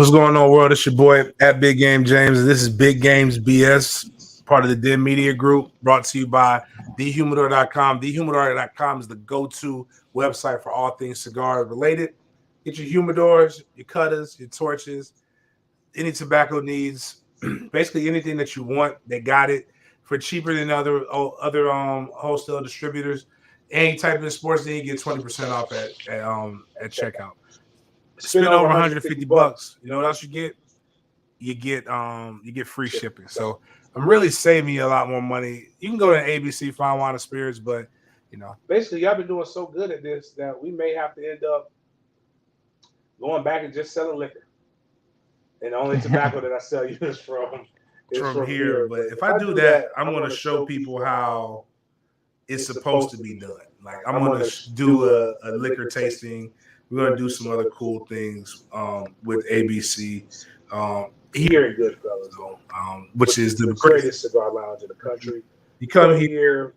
What's going on, world? It's your boy at Big Game James. This is Big Games BS, part of the Den Media Group, brought to you by thehumidor.com. Thehumidor.com is the go-to website for all things cigar related. Get your humidors, your cutters, your torches, any tobacco needs, basically anything that you want. They got it for cheaper than other wholesale distributors. Any type of sports need, you get 20% off at checkout. Spend over 150 bucks. You know what else you get? You get free shipping. So I'm really saving you a lot more money. You can go to ABC Fine Wine and Spirits, but basically y'all been doing so good at this that we may have to end up going back and just selling liquor. And the only tobacco that I sell you is from here. But if I do that, I'm going to show people how it's supposed to be done. Like I'm going to do a liquor tasting. We're going to do some other cool things with ABC here in Goodfellas, which is the greatest cigar lounge in the country. You come here,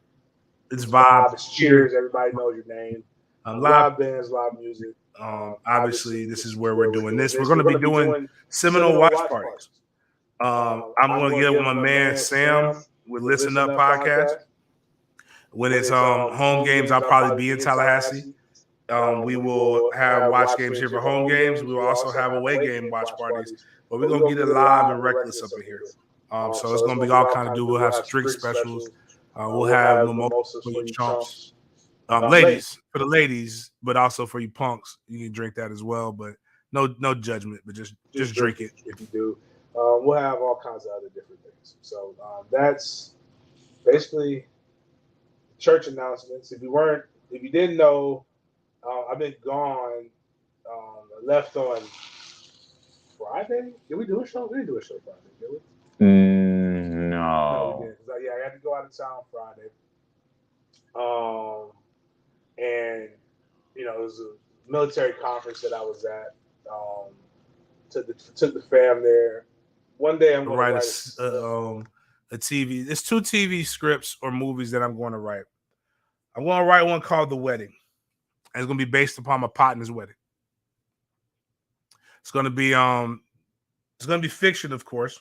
it's vibe, it's cheers, everybody knows your name. Live bands, live music. Obviously, this is where we're doing this. We're going to be doing Seminole watch parties. I'm going to get with my man Sam with Listen Up podcast. When it's home games, I'll probably be in Tallahassee. We will have watch games here for home games. We will also have away game watch parties, but we're gonna get it live and reckless up in here. So it's gonna be all kind of do. We'll have some drink specials. We'll have mimosas for you chumps, ladies for the ladies, but also for you punks. You can drink that as well, but no judgment, but just drink it if you do. We'll have all kinds of other different things. So that's basically church announcements. If you didn't know. I've been gone. Left on Friday. Did we do a show? We didn't do a show Friday, did we? No. We didn't. I had to go out of town Friday. And it was a military conference that I was at. Took the fam there. One day I'm going to write a TV. There's 2 TV scripts or movies that I'm going to write. I'm going to write one called The Wedding. And it's going to be based upon my partner's wedding. It's going to be fiction, of course,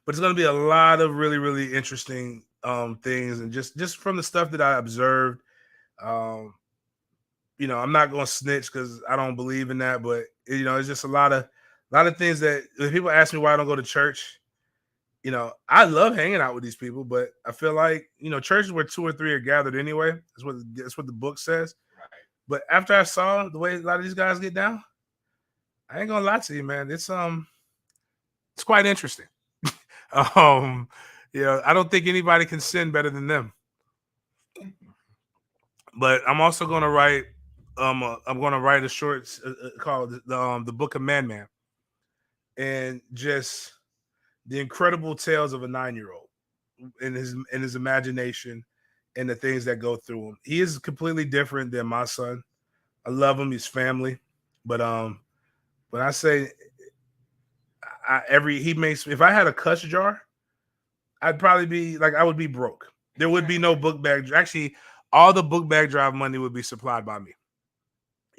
but it's going to be a lot of really, really interesting things, and just from the stuff that I observed. I'm not going to snitch because I don't believe in that, but it's just a lot of things that when people ask me why I don't go to church. I love hanging out with these people, but I feel like, church is where 2 or 3 are gathered anyway. That's what the book says. Right. But after I saw the way a lot of these guys get down, I ain't gonna lie to you, man. It's quite interesting. I don't think anybody can sin better than them. But I'm also gonna write. I'm gonna write a short called the Book of Man, and just the incredible tales of a 9-year-old in his imagination and the things that go through him. He is completely different than my son. I love him. He's family. But when I say if I had a cuss jar, I'd probably be like, I would be broke. There would be no book bag. Actually, all the book bag drive money would be supplied by me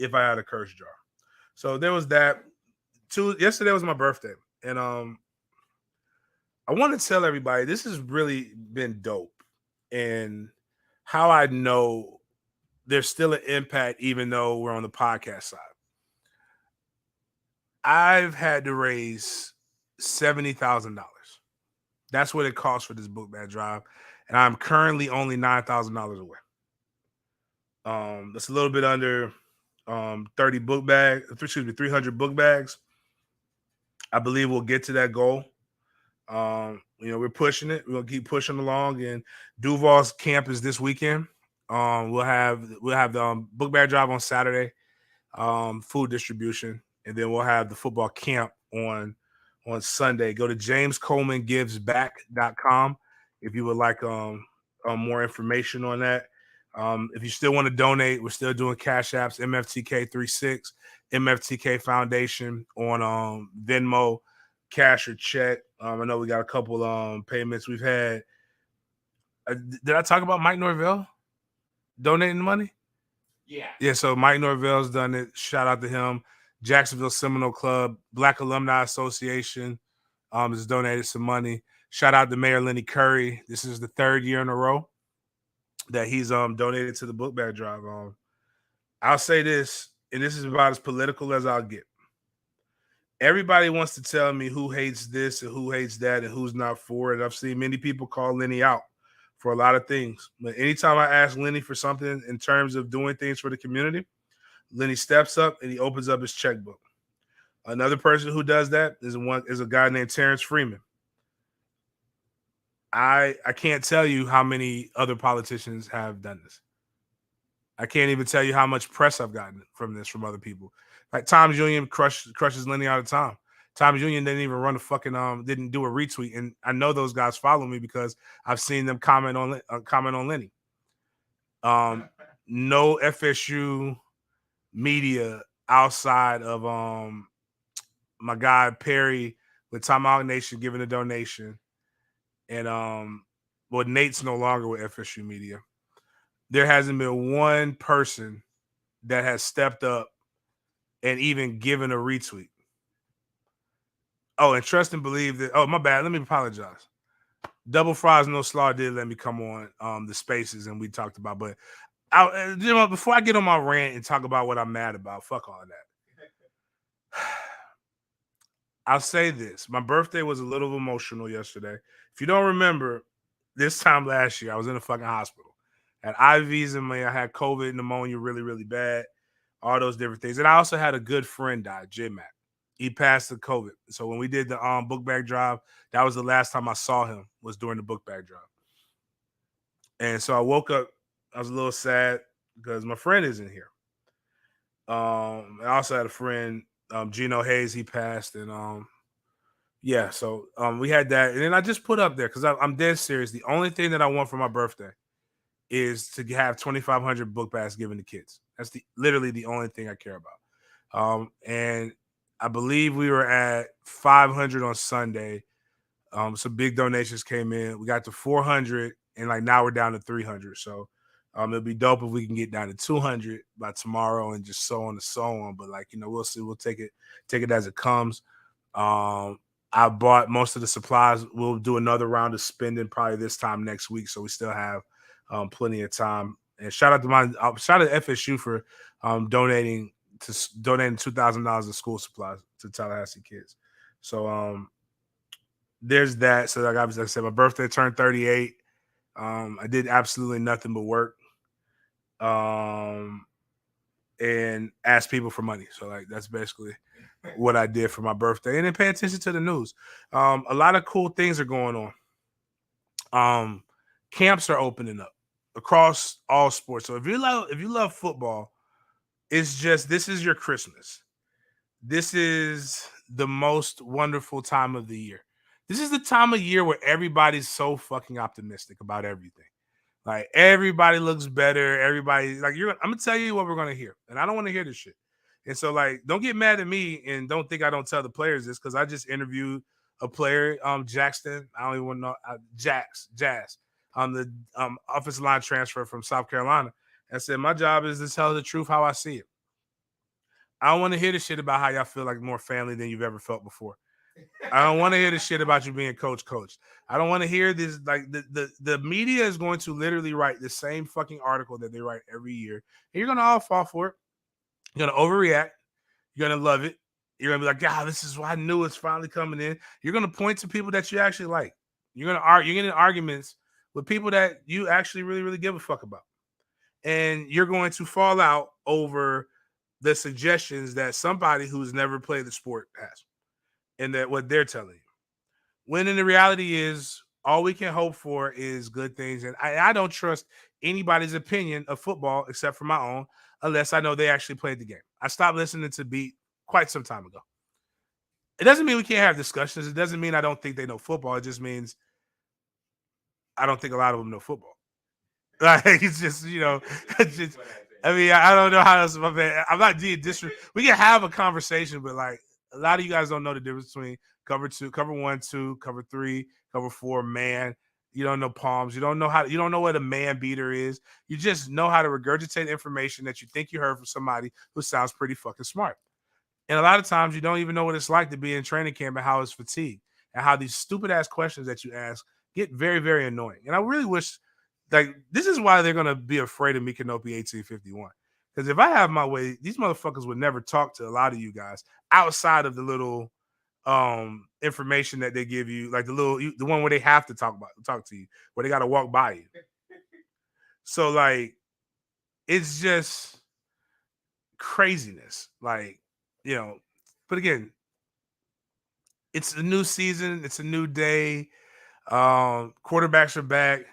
if I had a curse jar. So there was that. Yesterday was my birthday. And I want to tell everybody this has really been dope, and how I know there's still an impact even though we're on the podcast side. I've had to raise $70,000. That's what it costs for this book bag drive, and I'm currently only $9,000 away. That's a little bit under 300 book bags. I believe we'll get to that goal. We're pushing it. We're gonna keep pushing along. And Duval's camp is this weekend. We'll have the book bag drive on Saturday, food distribution, and then we'll have the football camp on Sunday. Go to jamescolemangivesback.com if you would like more information on that. If you still want to donate, we're still doing Cash Apps, MFTK36, MFTK Foundation on Venmo, cash or check. I know we got a couple payments we've had. Did I talk about Mike Norvell donating money? Yeah. So Mike Norvell's done it. Shout out to him. Jacksonville Seminole Club, Black Alumni Association has donated some money. Shout out to Mayor Lenny Curry. This is the 3rd year in a row that he's donated to the Bookbag Drive. I'll say this, and this is about as political as I'll get. Everybody wants to tell me who hates this and who hates that and who's not for it. I've seen many people call Lenny out for a lot of things. But anytime I ask Lenny for something in terms of doing things for the community, Lenny steps up and he opens up his checkbook. Another person who does that is a guy named Terrence Freeman. I can't tell you how many other politicians have done this. I can't even tell you how much press I've gotten from this from other people. Like Times Union crushes Lenny all the time. Times Union didn't even run a fucking didn't do a retweet, and I know those guys follow me because I've seen them comment on Lenny. No FSU media outside of my guy Perry with Tomahawk Nation giving a donation, and well, Nate's no longer with FSU media. There hasn't been one person that has stepped up and even given a retweet. Oh, and trust and believe that. Oh, my bad. Let me apologize. Double Fries No Slaw did let me come on the spaces and we talked about, but before I get on my rant and talk about what I'm mad about, fuck all that. I'll say this. My birthday was a little emotional yesterday. If you don't remember, this time last year, I was in a fucking hospital. Had IVs in me. I had COVID, pneumonia really, really bad. All those different things. And I also had a good friend die, J-Mac. He passed the COVID. So when we did the Bookbag Drive, that was the last time I saw him, was during the Bookbag Drive. And so I woke up. I was a little sad because my friend isn't here. I also had a friend, Gino Hayes, he passed. And yeah, so we had that. And then I just put up there because I'm dead serious. The only thing that I want for my birthday is to have 2,500 book bags given to kids. That's literally the only thing I care about. And I believe we were at 500 on Sunday. Some big donations came in. We got to 400, and like now we're down to 300. So it'll be dope if we can get down to 200 by tomorrow, and just so on and so on. But like, we'll see. We'll take it as it comes. I bought most of the supplies. We'll do another round of spending probably this time next week, so we still have plenty of time. And shout out to FSU for donating $2,000 of school supplies to Tallahassee kids. So there's that. So like I said, my birthday turned 38. I did absolutely nothing but work and ask people for money. So like that's basically what I did for my birthday. And then pay attention to the news. A lot of cool things are going on. Camps are opening up across all sports. So if you love football, this is your Christmas. This is the most wonderful time of the year. This is the time of year where everybody's so fucking optimistic about everything. Like everybody looks better. Everybody I'm gonna tell you what we're gonna hear, and I don't want to hear this shit. And so like, don't get mad at me and don't think I don't tell the players this, because I just interviewed a player, Jackson. I don't even know Jazz. The offensive line transfer from South Carolina. I said, my job is to tell the truth how I see it. I don't want to hear the shit about how y'all feel like more family than you've ever felt before. I don't want to hear the shit about you being coach. I don't want to hear this. Like the media is going to literally write the same fucking article that they write every year. And you're going to all fall for it. You're going to overreact. You're going to love it. You're going to be like, God, this is why I knew it's finally coming in. You're going to point to people that you actually like. You're getting arguments with people that you actually really, really give a fuck about. And you're going to fall out over the suggestions that somebody who's never played the sport has, and that what they're telling you. When in the reality is, all we can hope for is good things. And I don't trust anybody's opinion of football except for my own, unless I know they actually played the game. I stopped listening to Beat quite some time ago. It doesn't mean we can't have discussions. It doesn't mean I don't think they know football. It just means I don't think a lot of them know football. Like, it's just, I mean, I don't know how else. I'm not district. We can have a conversation, but like, a lot of you guys don't know the difference between cover 2, cover 1, 2, cover 3, cover 4, man. You don't know palms. You don't know what a man beater is. You just know how to regurgitate information that you think you heard from somebody who sounds pretty fucking smart. And a lot of times you don't even know what it's like to be in training camp and how it's fatigued and how these stupid ass questions that you ask get very, very annoying. And I really wish, like, this is why they're going to be afraid of Mikanopy 1851. Because if I have my way, these motherfuckers would never talk to a lot of you guys outside of the little information that they give you, like the one where they have to talk to you, where they got to walk by you. So, like, it's just craziness. Like, but again, it's a new season, it's a new day. Quarterbacks are back.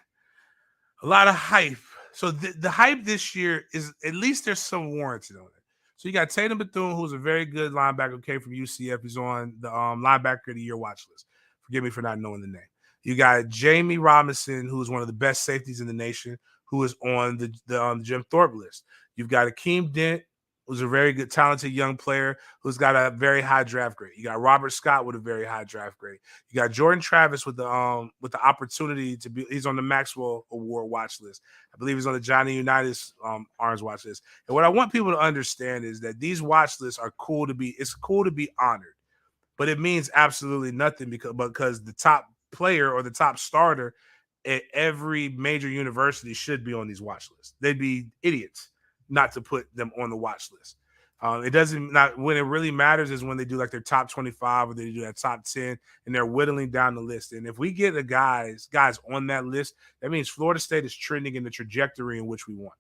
A lot of hype. So the hype this year is, at least there's some warranted on it. So you got Tatum Bethune, who's a very good linebacker who came from UCF. He's on the linebacker of the year watch list. Forgive me for not knowing the name. You got Jamie Robinson, who's one of the best safeties in the nation, who is on the Jim Thorpe list. You've got Akeem Dent, who's a very good, talented young player who's got a very high draft grade. You got Robert Scott with a very high draft grade. You got Jordan Travis with the opportunity to be. He's on the Maxwell Award watch list. I believe he's on the Johnny Unitas Orange watch list. And what I want people to understand is that these watch lists are cool to be. It's cool to be honored, but it means absolutely nothing because the top player or the top starter at every major university should be on these watch lists. They'd be idiots not to put them on the watch list. It doesn't, not when it really matters is when they do like their top 25 or they do that top 10 and they're whittling down the list. And if we get the guys on that list, that means Florida State is trending in the trajectory in which we want.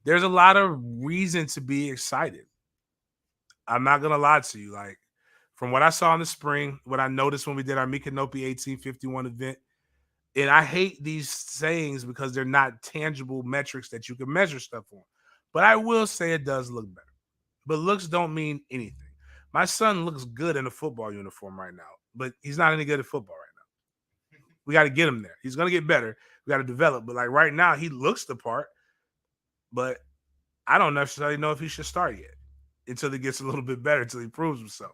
There's a lot of reason to be excited. I'm not going to lie to you. Like, from what I saw in the spring, what I noticed when we did our Mikanopy 1851 event, and I hate these sayings because they're not tangible metrics that you can measure stuff on. But I will say it does look better. But looks don't mean anything. My son looks good in a football uniform right now, but he's not any good at football right now. We got to get him there. He's going to get better. We got to develop. But like right now, he looks the part, but I don't necessarily know if he should start yet until he gets a little bit better, until he proves himself.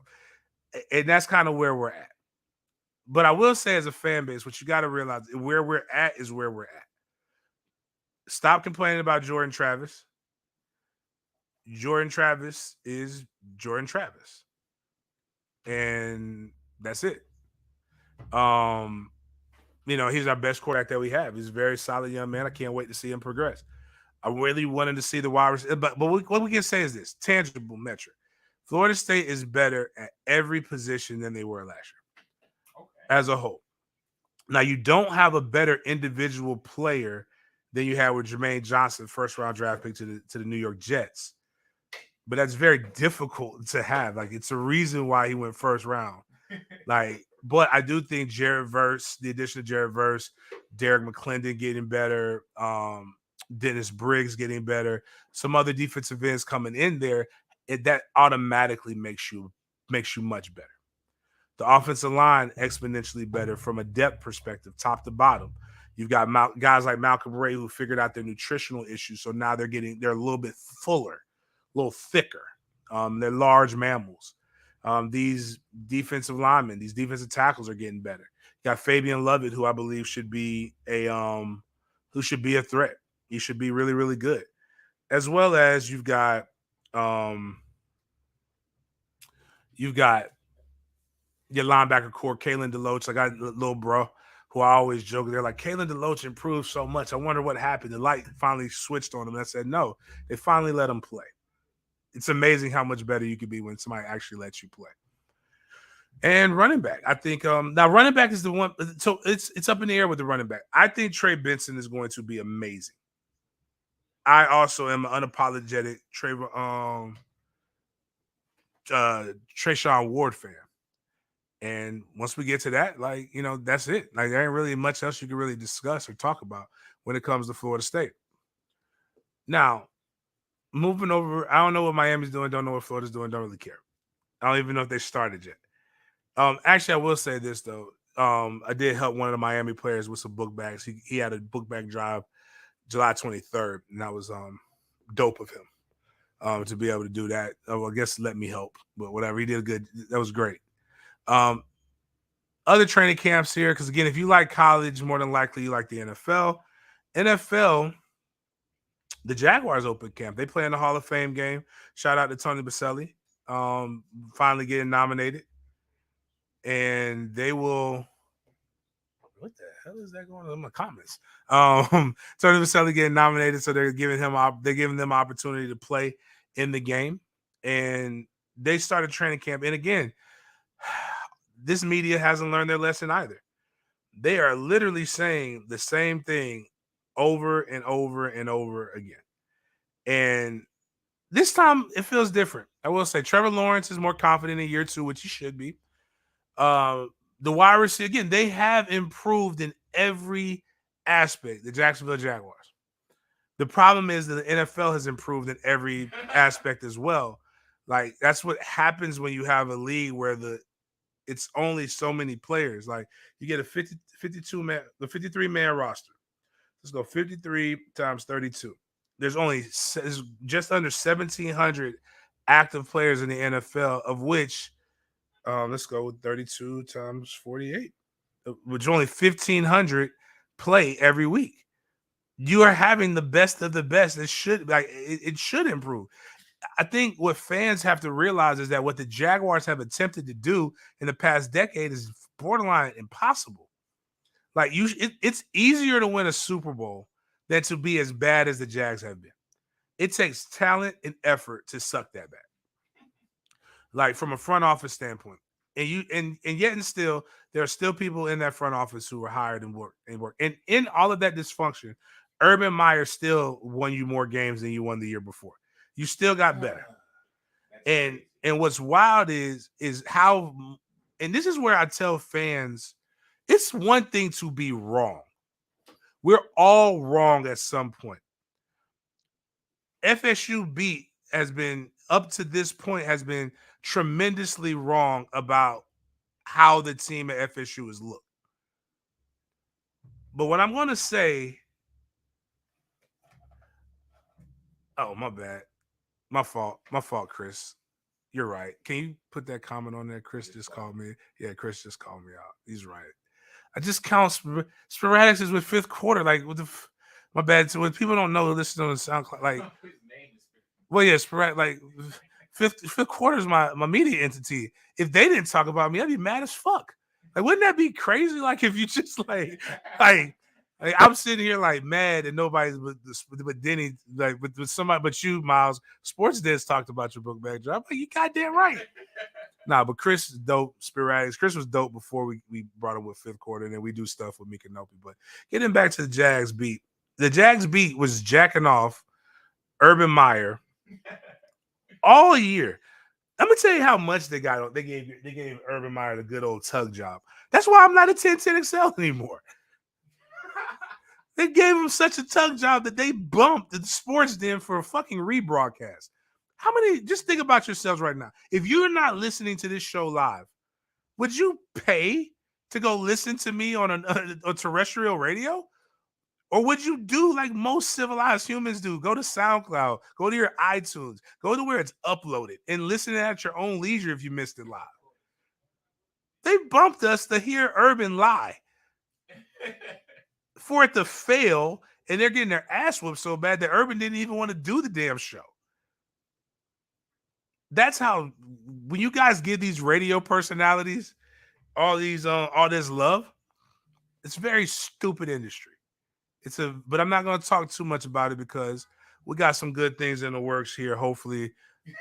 And that's kind of where we're at. But I will say, as a fan base, what you got to realize, where we're at is where we're at. Stop complaining about Jordan Travis. Jordan Travis is Jordan Travis. And that's it. He's our best quarterback that we have. He's a very solid young man. I can't wait to see him progress. I really wanted to see the wide receiver, but what we can say is this: tangible metric. Florida State is better at every position than they were last year, as a whole. Now, you don't have a better individual player than you had with Jermaine Johnson, first round draft pick to the New York Jets. But that's very difficult to have. Like, it's a reason why he went first round. But I do think the addition of Jared Verse, Derek McClendon getting better, Dennis Briggs getting better, some other defensive ends coming in there, that automatically makes you much better. The offensive line exponentially better from a depth perspective, top to bottom. You've got guys like Malcolm Ray who figured out their nutritional issues, so now they're a little bit fuller, a little thicker. They're large mammals. These defensive linemen, these defensive tackles are getting better. You got Fabian Lovett, who I believe should be a threat. He should be really, really good. As well as you've got your linebacker core, Kalen DeLoach. I got a little bro who I always joke. They're like, Kalen DeLoach improved so much. I wonder what happened. The light finally switched on him. And I said, no, they finally let him play. It's amazing how much better you can be when somebody actually lets you play. And running back, I think now running back is the one. So it's up in the air with the running back. I think Trey Benson is going to be amazing. I also am an unapologetic Trayshawn Ward fan. And once we get to that, that's it. Like, there ain't really much else you can really discuss or talk about when it comes to Florida State. Now, moving over, I don't know what Miami's doing, don't know what Florida's doing, don't really care. I don't even know if they started yet. Actually, I will say this, though. I did help one of the Miami players with some book bags. He had a book bag drive July 23rd, and that was dope of him to be able to do that. I guess let me help, but whatever. He did good. That was great. Other training camps here, because again, if you like college, more than likely you like the NFL. NFL, the Jaguars open camp. They play in the Hall of Fame game. Shout out to Tony Baselli. finally getting nominated, and they will. What the hell is that going on in my comments? Tony Vaselli getting nominated, so they're giving them opportunity to play in the game, and they started training camp. And again, this media hasn't learned their lesson either. They are literally saying the same thing over and over and over again. And this time it feels different. I will say Trevor Lawrence is more confident in year 2, which he should be. The wide receiver, again, they have improved in every aspect, the Jacksonville Jaguars. The problem is that the NFL has improved in every aspect as well. Like, that's what happens when you have a league where it's only so many players. Like, you get a 52 man, the 53 man roster. Let's go 53 times 32. There's just under 1,700 active players in the NFL, of which let's go with 32 times 48, which only 1,500 play every week. You are having the best of the best. It should improve. I think what fans have to realize is that what the Jaguars have attempted to do in the past decade is borderline impossible. Like, it's easier to win a Super Bowl than to be as bad as the Jags have been. It takes talent and effort to suck that bad. Like, from a front office standpoint. And yet and still, there are still people in that front office who are hired and work. And in all of that dysfunction, Urban Meyer still won you more games than you won the year before. You still got better. And what's wild is how, and this is where I tell fans, it's one thing to be wrong. We're all wrong at some point. FSU beat has been, up to this point, has been tremendously wrong about how the team at FSU has looked. But what I'm going to say, oh, my bad. My fault, Chris. You're right. Can you put that comment on there? Chris just called me. Yeah, Chris just called me out. He's right. I just count sporadics is with fifth quarter. Like, my bad. So when people don't know, listen on the SoundCloud, like, well, yeah, sporadic. Like, fifth quarter is my media entity. If they didn't talk about me, I'd be mad as fuck. Like, wouldn't that be crazy? Like, if you just like I'm sitting here like mad and nobody's but Denny, like, with somebody but you, Miles. Sports Desk talked about your Bookbag drop. Like, you goddamn right. Nah, but Chris is dope. Sporadics. Chris was dope before we brought him with fifth quarter, and then we do stuff with Mika Nopi. But getting back to the Jags beat. The Jags beat was jacking off Urban Meyer all year. I'm gonna tell you how much they got. They gave Urban Meyer the good old tug job. That's why I'm not a 10-10 Excel anymore. They gave him such a tug job that they bumped the Sports Den for a fucking rebroadcast. How many? Just think about yourselves right now. If you're not listening to this show live, would you pay to go listen to me on a terrestrial radio? Or would you do like most civilized humans do? Go to SoundCloud, go to your iTunes, go to where it's uploaded, and listen at your own leisure if you missed it live. They bumped us to hear Urban lie. For it to fail, and they're getting their ass whooped so bad that Urban didn't even want to do the damn show. That's how, when you guys give these radio personalities all this love, it's very stupid industry. But I'm not going to talk too much about it because we got some good things in the works here. Hopefully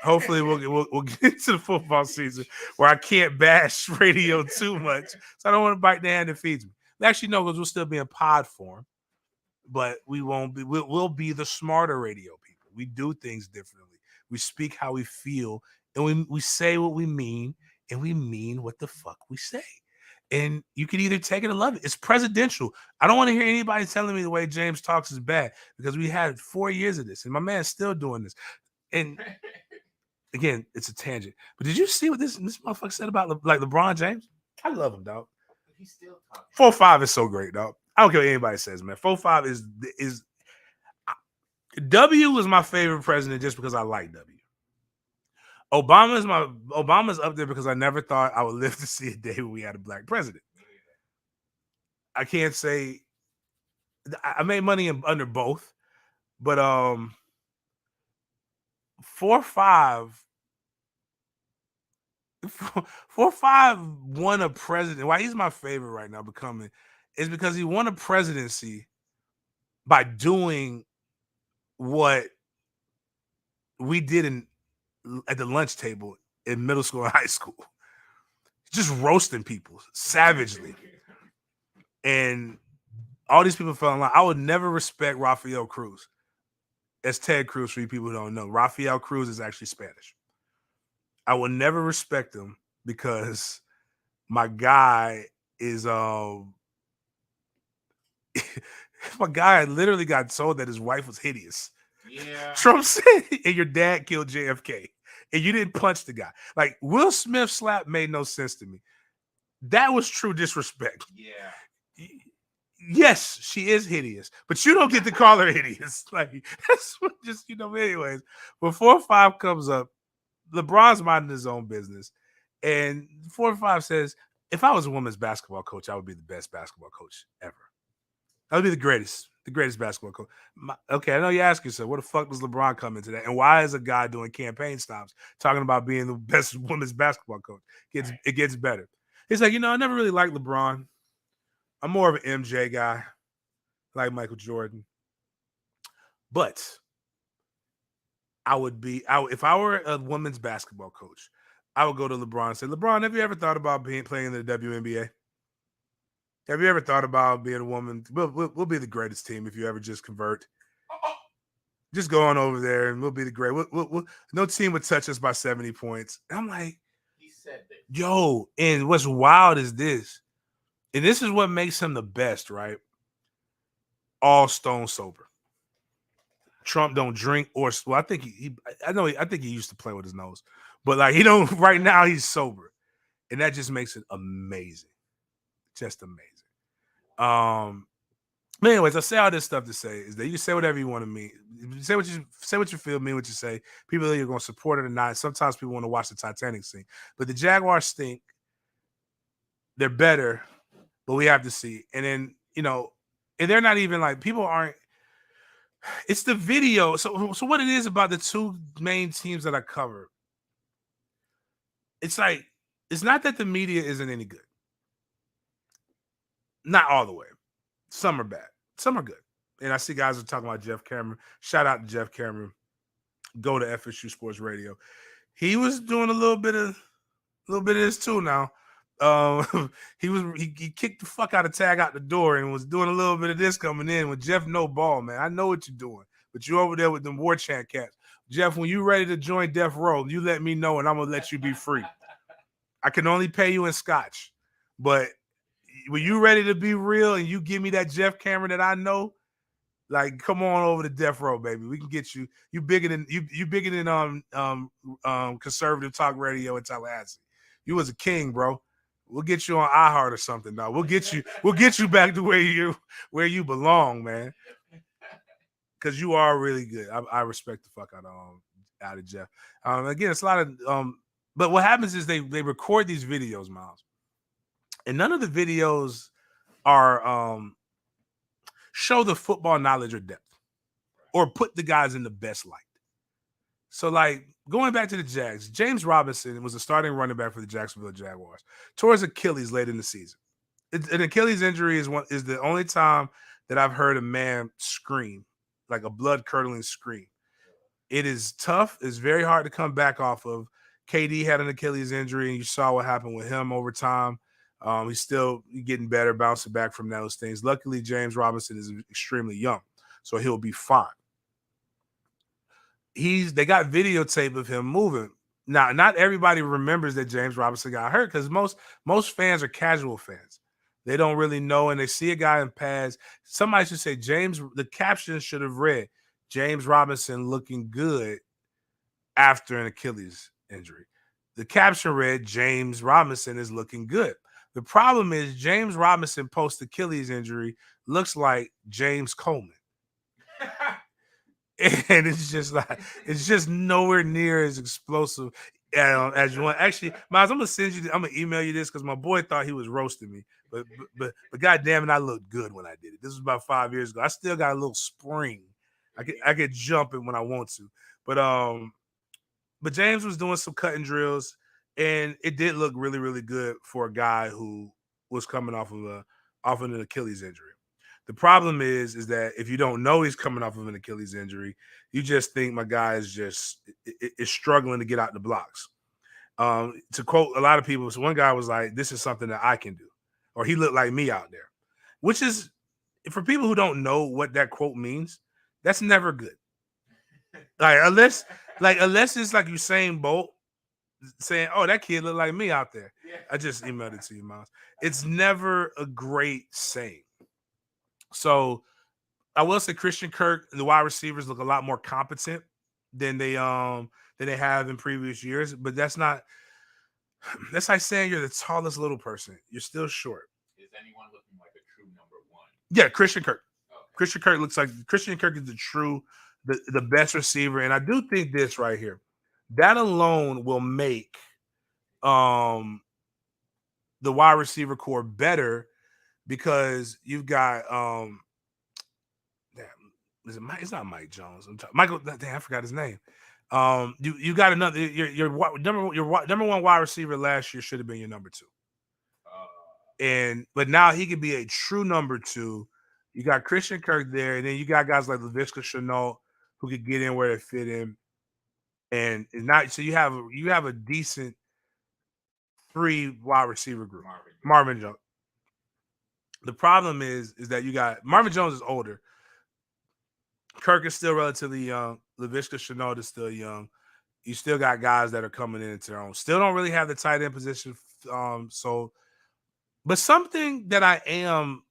we'll get to the football season where I can't bash radio too much. So I don't want to bite the hand that feeds me. Actually, no, because we'll still be in pod form, but we won't be. We'll be the smarter radio people. We do things differently. We speak how we feel, and we say what we mean, and we mean what the fuck we say. And you can either take it or love it. It's presidential. I don't want to hear anybody telling me the way James talks is bad, because we had 4 years of this, and my man's still doing this. And again, it's a tangent. But did you see what this motherfucker said about like LeBron James? I love him, dog. He's still talking. 4-5 is so great, dog. I don't care what anybody says, man. 4-5 is W was my favorite president just because I like W. Obama's up there because I never thought I would live to see a day when we had a black president. I can't say I made money under both, but 4-5 4-5 won a president. Why he's my favorite right now becoming is because he won a presidency by doing what we did at the lunch table in middle school and high school. Just roasting people savagely. And all these people fell in line. I would never respect Rafael Cruz. That's Ted Cruz for you people who don't know. Rafael Cruz is actually Spanish. I will never respect him because my guy is my guy literally got told that his wife was hideous. Yeah. Trump said, and your dad killed JFK, and you didn't punch the guy. Like Will Smith slap made no sense to me. That was true disrespect. Yeah. Yes, she is hideous, but you don't get to call her hideous. Like that's what just anyways. Before 5 comes up, LeBron's minding his own business, and 4-5 says, "If I was a women's basketball coach, I would be the best basketball coach ever. I would be the greatest basketball coach." Okay, I know you ask yourself, what the fuck does LeBron come into that? And why is a guy doing campaign stops talking about being the best women's basketball coach? It gets better. He's like, I never really liked LeBron. I'm more of an MJ guy, like Michael Jordan. But if I were a women's basketball coach, I would go to LeBron and say, LeBron, have you ever thought about playing in the WNBA? Have you ever thought about being a woman? We'll be the greatest team if you ever just convert. Just go on over there and we'll be the great. No team would touch us by 70 points. And I'm like, he said that. Yo, and what's wild is this. And this is what makes him the best, right? All stone sober. Trump don't drink I think I think he used to play with his nose. But like he don't right now he's sober. And that just makes it amazing. Just amazing. But anyways, I say all this stuff to say is that you can say whatever you want to mean. Say what you feel, mean what you say. People are going to support it or not. Sometimes people want to watch the Titanic sink. But the Jaguars stink. They're better, but we have to see. And then, and they're not even like people aren't. It's the video. So what it is about the two main teams that I cover. It's like it's not that the media isn't any good. Not all the way. Some are bad. Some are good. And I see guys are talking about Jeff Cameron. Shout out to Jeff Cameron. Go to FSU Sports Radio. He was doing a little bit of this too now. He kicked the fuck out of Tag out the door and was doing a little bit of this coming in with Jeff No Ball, man. I know what you're doing, but you're over there with them War Chant cats. Jeff, when you ready to join Death Row, you let me know and I'm gonna let you be free. I can only pay you in scotch, but when you ready to be real and you give me that Jeff Cameron that I know, like come on over to Death Row, baby. We can get you. You bigger than conservative talk radio in Tallahassee. You was a king, bro. We'll get you on iHeart or something. Now we'll get you back to where you belong, man. Because you are really good. I respect the fuck out of Jeff. Again, it's a lot of but what happens is they record these videos, Miles. And none of the videos are show the football knowledge or depth or put the guys in the best light. So, like, going back to the Jags, James Robinson was a starting running back for the Jacksonville Jaguars. Tore his Achilles late in the season. An Achilles injury is the only time that I've heard a man scream, like a blood-curdling scream. It is tough. It's very hard to come back off of. KD had an Achilles injury, and you saw what happened with him over time. He's still getting better, bouncing back from those things. Luckily, James Robinson is extremely young, so he'll be fine. They got videotape of him moving. Now, not everybody remembers that James Robinson got hurt because most fans are casual fans. They don't really know, and they see a guy in pads. Somebody should say the caption should have read, James Robinson looking good after an Achilles injury. The caption read, James Robinson is looking good. The problem is James Robinson post-Achilles injury looks like James Coleman. And it's just nowhere near as explosive as you want. Actually, Miles, I'm gonna email you this because my boy thought he was roasting me. But goddamn it, I looked good when I did it. This was about 5 years ago. I still got a little spring. I get jumping when I want to. But James was doing some cutting drills And it did look really, really good for a guy who was coming off of an Achilles injury. The problem is that if you don't know he's coming off of an Achilles injury, you just think my guy is struggling to get out the blocks. To quote a lot of people, so one guy was like, "This is something that I can do," or "He looked like me out there," which is, for people who don't know what that quote means, that's never good. Unless it's like Usain Bolt saying, "Oh, that kid looked like me out there." Yeah. I just emailed it to you, Miles. It's never a great saying. So I will say Christian Kirk, the wide receivers look a lot more competent than they have in previous years, but that's like saying you're the tallest little person. You're still short. Is anyone looking like a true number one? Yeah, Christian Kirk. Okay. Christian Kirk looks like Christian Kirk is the best receiver. And I do think this right here, that alone will make the wide receiver core better, because you've got damn, is it Mike? It's not Mike Jones. Michael. Damn, I forgot his name. You got another. Your number one wide receiver last year should have been your number two, but now he could be a true number two. You got Christian Kirk there, and then you got guys like Laviska Shenault who could get in where they fit in, and not so you have a decent 3 wide receiver group. Marvin Jones. The problem is that you got Marvin Jones is older. Kirk is still relatively young. Laviska Shenault is still young. You still got guys that are coming into their own. Still don't really have the tight end position. But something that I am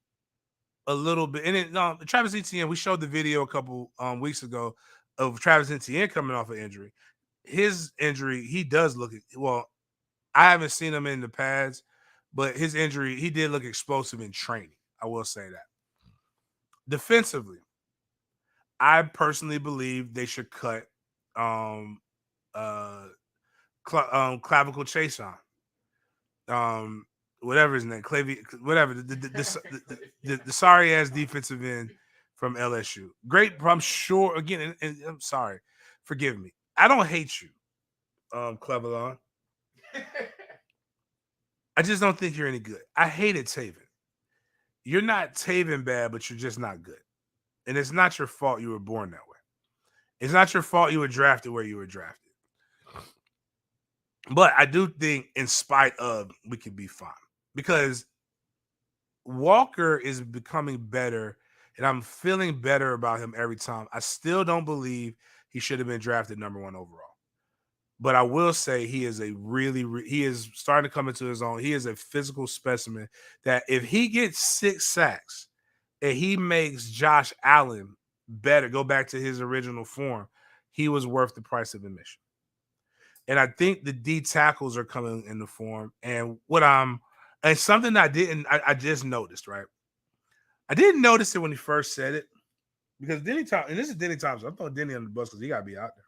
a little bit, and Travis Etienne, we showed the video a couple weeks ago of Travis Etienne coming off an injury. His injury, he does look, well, I haven't seen him in the pads, but his injury, he did look explosive in training. I will say that. Defensively, I personally believe they should cut clavicle chase on. Whatever his name, whatever the sorry ass defensive end from LSU. Great, I'm sure. Again, and I'm sorry, forgive me. I don't hate you, Cleveland. I just don't think you're any good. I hated Taven. You're not Taven bad, but you're just not good. And it's not your fault you were born that way. It's not your fault you were drafted where you were drafted. But I do think, in spite of, we could be fine, because Walker is becoming better, and I'm feeling better about him every time. I still don't believe he should have been drafted number 1 overall. But I will say he is he is starting to come into his own. He is a physical specimen that if he gets 6 sacks and he makes Josh Allen better, go back to his original form, he was worth the price of admission. And I think the D tackles are coming into form. And something I just noticed, right? I didn't notice it when he first said it, because Denny Thompson, and this is Denny Thompson, I'm throwing Denny on the bus because he got to be out there.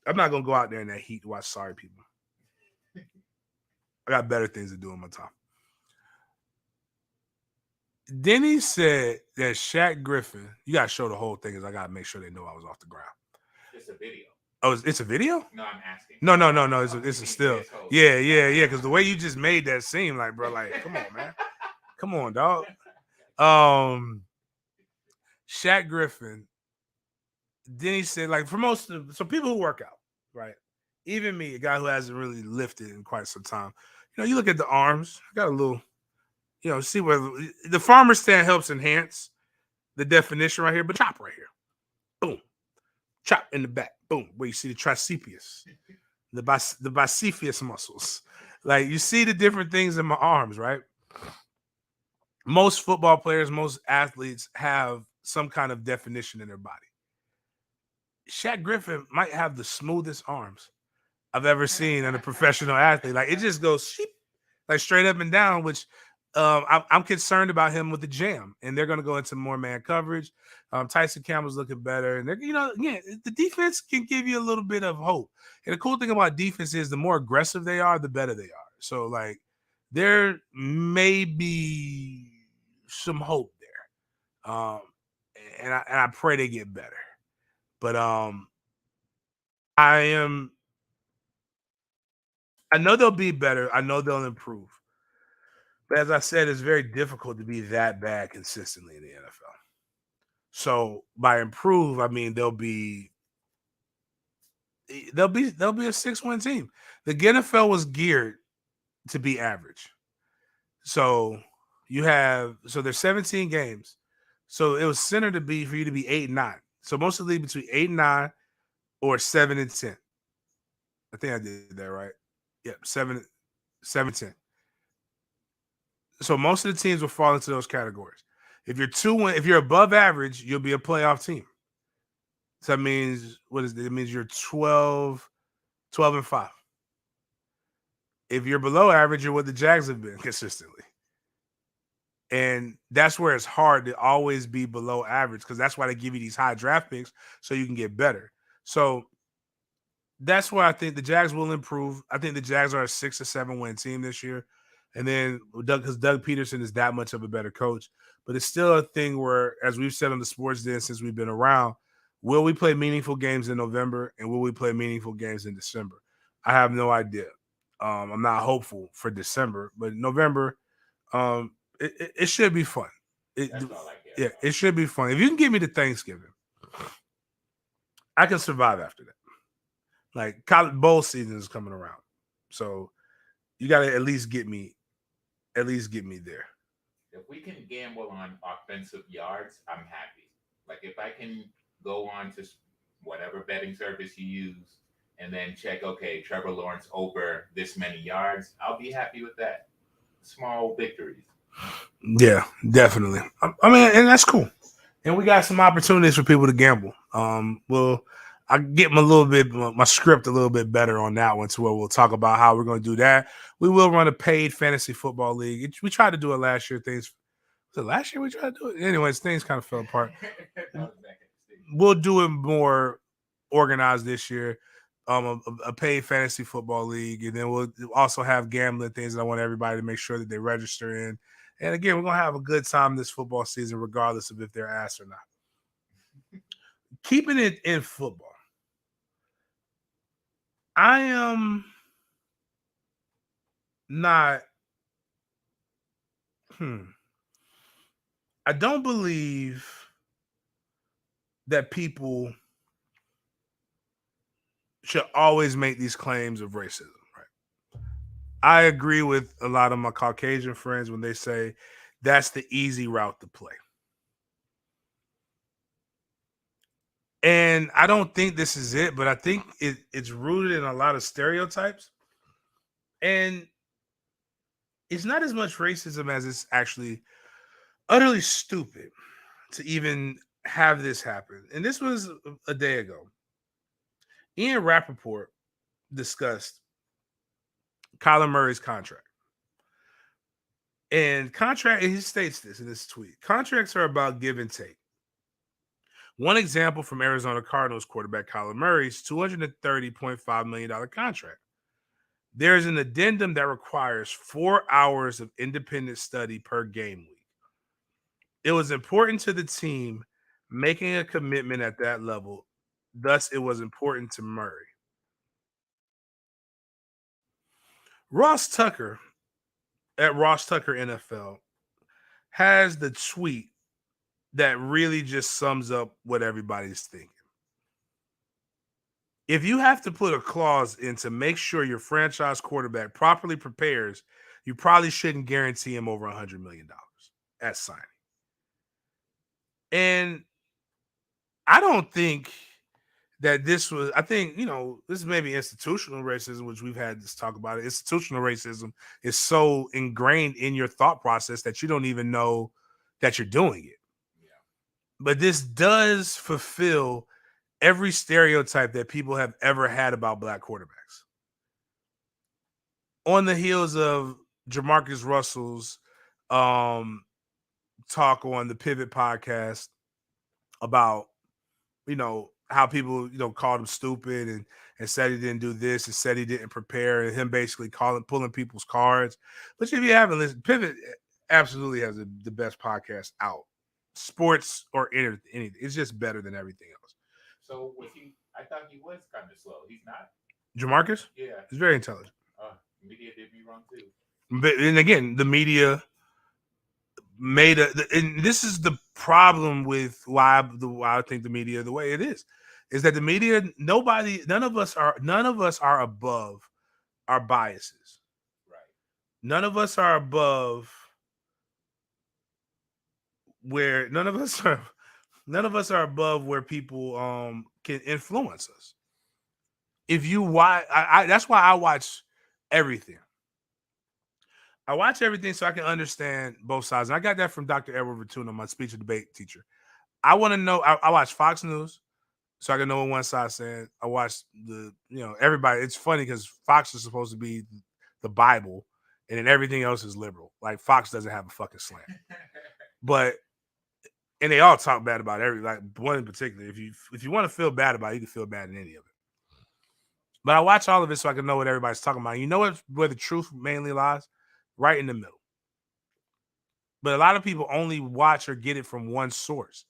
I'm not going to go out there in that heat to watch sorry people. I got better things to do in my time. Denny said that Shaq Griffin, you got to show the whole thing, because I got to make sure they know I was off the ground. It's a video. Oh, it's a video? No, I'm asking. No. It's a still. Yeah. Because the way you just made that seem like, bro, like, come on, man. Come on, dog. Shaq Griffin, Denny said, like, for most of, so people who work out, right? Even me, a guy who hasn't really lifted in quite some time, you look at the arms, I got a little, see where the farmer stand helps enhance the definition right here, but chop right here. Boom. Chop in the back. Boom. Where you see the triceps, the bicephus muscles. Like, you see the different things in my arms, right? Most football players, most athletes have some kind of definition in their body. Shaq Griffin might have the smoothest arms I've ever seen in a professional athlete. Like, it just goes sheep, like straight up and down, which I'm concerned about him with the jam. And they're going to go into more man coverage. Tyson Campbell's looking better. And, again, the defense can give you a little bit of hope. And the cool thing about defense is the more aggressive they are, the better they are. So, like, there may be some hope there. And I pray they get better. But I I know they'll be better. I know they'll improve. But as I said, it's very difficult to be that bad consistently in the NFL. So by improve, I mean they'll be a 6-win team. The NFL was geared to be average. So there's 17 games. So it was centered to be for you to be 8-9. So most of the league between 8-9 or 7-10. I think I did that right. Yep, 7-10. So most of the teams will fall into those categories. If you're above average, you'll be a playoff team. So that means it means you're 12-5. If you're below average, you're what the Jags have been consistently. And that's where it's hard to always be below average because that's why they give you these high draft picks so you can get better. So that's why I think the Jags will improve. I think the Jags are a 6 or 7 win team this year. And then because Doug Peterson is that much of a better coach. But it's still a thing where, as we've said on the Sports Den since we've been around, will we play meaningful games in November and will we play meaningful games in December? I have no idea. I'm not hopeful for December, but November, it should be fun. That's all I care Yeah, about. it should be fun. If you can get me to Thanksgiving, I can survive after that. Like college bowl season is coming around, so you got to at least get me there. If we can gamble on offensive yards, I'm happy. Like if I can go on to whatever betting service you use and then check, okay, Trevor Lawrence over this many yards, I'll be happy with that. Small victories. Yeah, definitely. I mean, and that's cool. And we got some opportunities for people to gamble. I get my script a little bit better on that one to where we'll talk about how we're going to do that. We will run a paid fantasy football league. We tried to do it last year. Last year we tried to do it? Anyways, things kind of fell apart. We'll do it more organized this year. A paid fantasy football league, and then we'll also have gambling things that I want everybody to make sure that they register in. And again, we're gonna have a good time this football season, regardless of if they're asked or not. Keeping it in football, I am not. I don't believe that people should always make these claims of racism, right? I agree with a lot of my Caucasian friends when they say that's the easy route to play. And I don't think this is it, but I think it's rooted in a lot of stereotypes. And it's not as much racism as it's actually utterly stupid to even have this happen. And this was a day ago. Ian Rappaport discussed Kyler Murray's contract. And he states this in this tweet. Contracts are about give and take. One example from Arizona Cardinals quarterback Kyler Murray's $230.5 million contract. There is an addendum that requires 4 hours of independent study per game week. It was important to the team making a commitment at that level. Thus, it was important to Murray. Ross Tucker at Ross Tucker NFL has the tweet that really just sums up what everybody's thinking. If you have to put a clause in to make sure your franchise quarterback properly prepares, you probably shouldn't guarantee him over $100 million at signing. And I don't think that this was, I think, this is maybe institutional racism, which we've had this talk about. Institutional racism is so ingrained in your thought process that you don't even know that you're doing it. Yeah. But this does fulfill every stereotype that people have ever had about black quarterbacks. On the heels of Jamarcus Russell's talk on the Pivot podcast about, how people, called him stupid and said he didn't do this and said he didn't prepare, and him basically pulling people's cards. But if you haven't listened, Pivot absolutely has the best podcast out. Sports or anything. It's just better than everything else. So was he? I thought he was kind of slow. He's not. Jamarcus? Yeah. He's very intelligent. Media did me wrong too. But and again, the media made and this is the problem with why I think the media the way it is that the media, none of us are above our biases. Right. None of us are above where none of us are above where people can influence us. If you watch, that's why I watch everything. I watch everything so I can understand both sides. And I got that from Dr. Edward Vertuna, my speech and debate teacher. I want to know. I watch Fox News so I can know what one side's saying. I watch everybody. It's funny because Fox is supposed to be the Bible, and then everything else is liberal. Like Fox doesn't have a fucking slant. And they all talk bad about like one in particular. If you want to feel bad about it, you can feel bad in any of it. But I watch all of it so I can know what everybody's talking about. You know where the truth mainly lies? Right in the middle. But a lot of people only watch or get it from one source.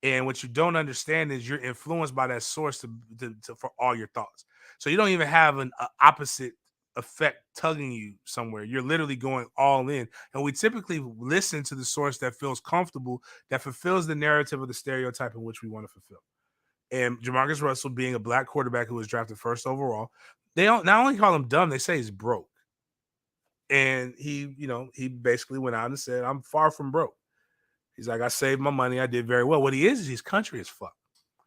And what you don't understand is you're influenced by that source for all your thoughts. So you don't even have an opposite effect tugging you somewhere. You're literally going all in. And we typically listen to the source that feels comfortable, that fulfills the narrative of the stereotype in which we want to fulfill. And Jamarcus Russell, being a black quarterback who was drafted first overall, they don't not only call him dumb, they say he's broke. And he basically went out and said, I'm far from broke. He's like, I saved my money. I did very well. What he is he's country as fuck.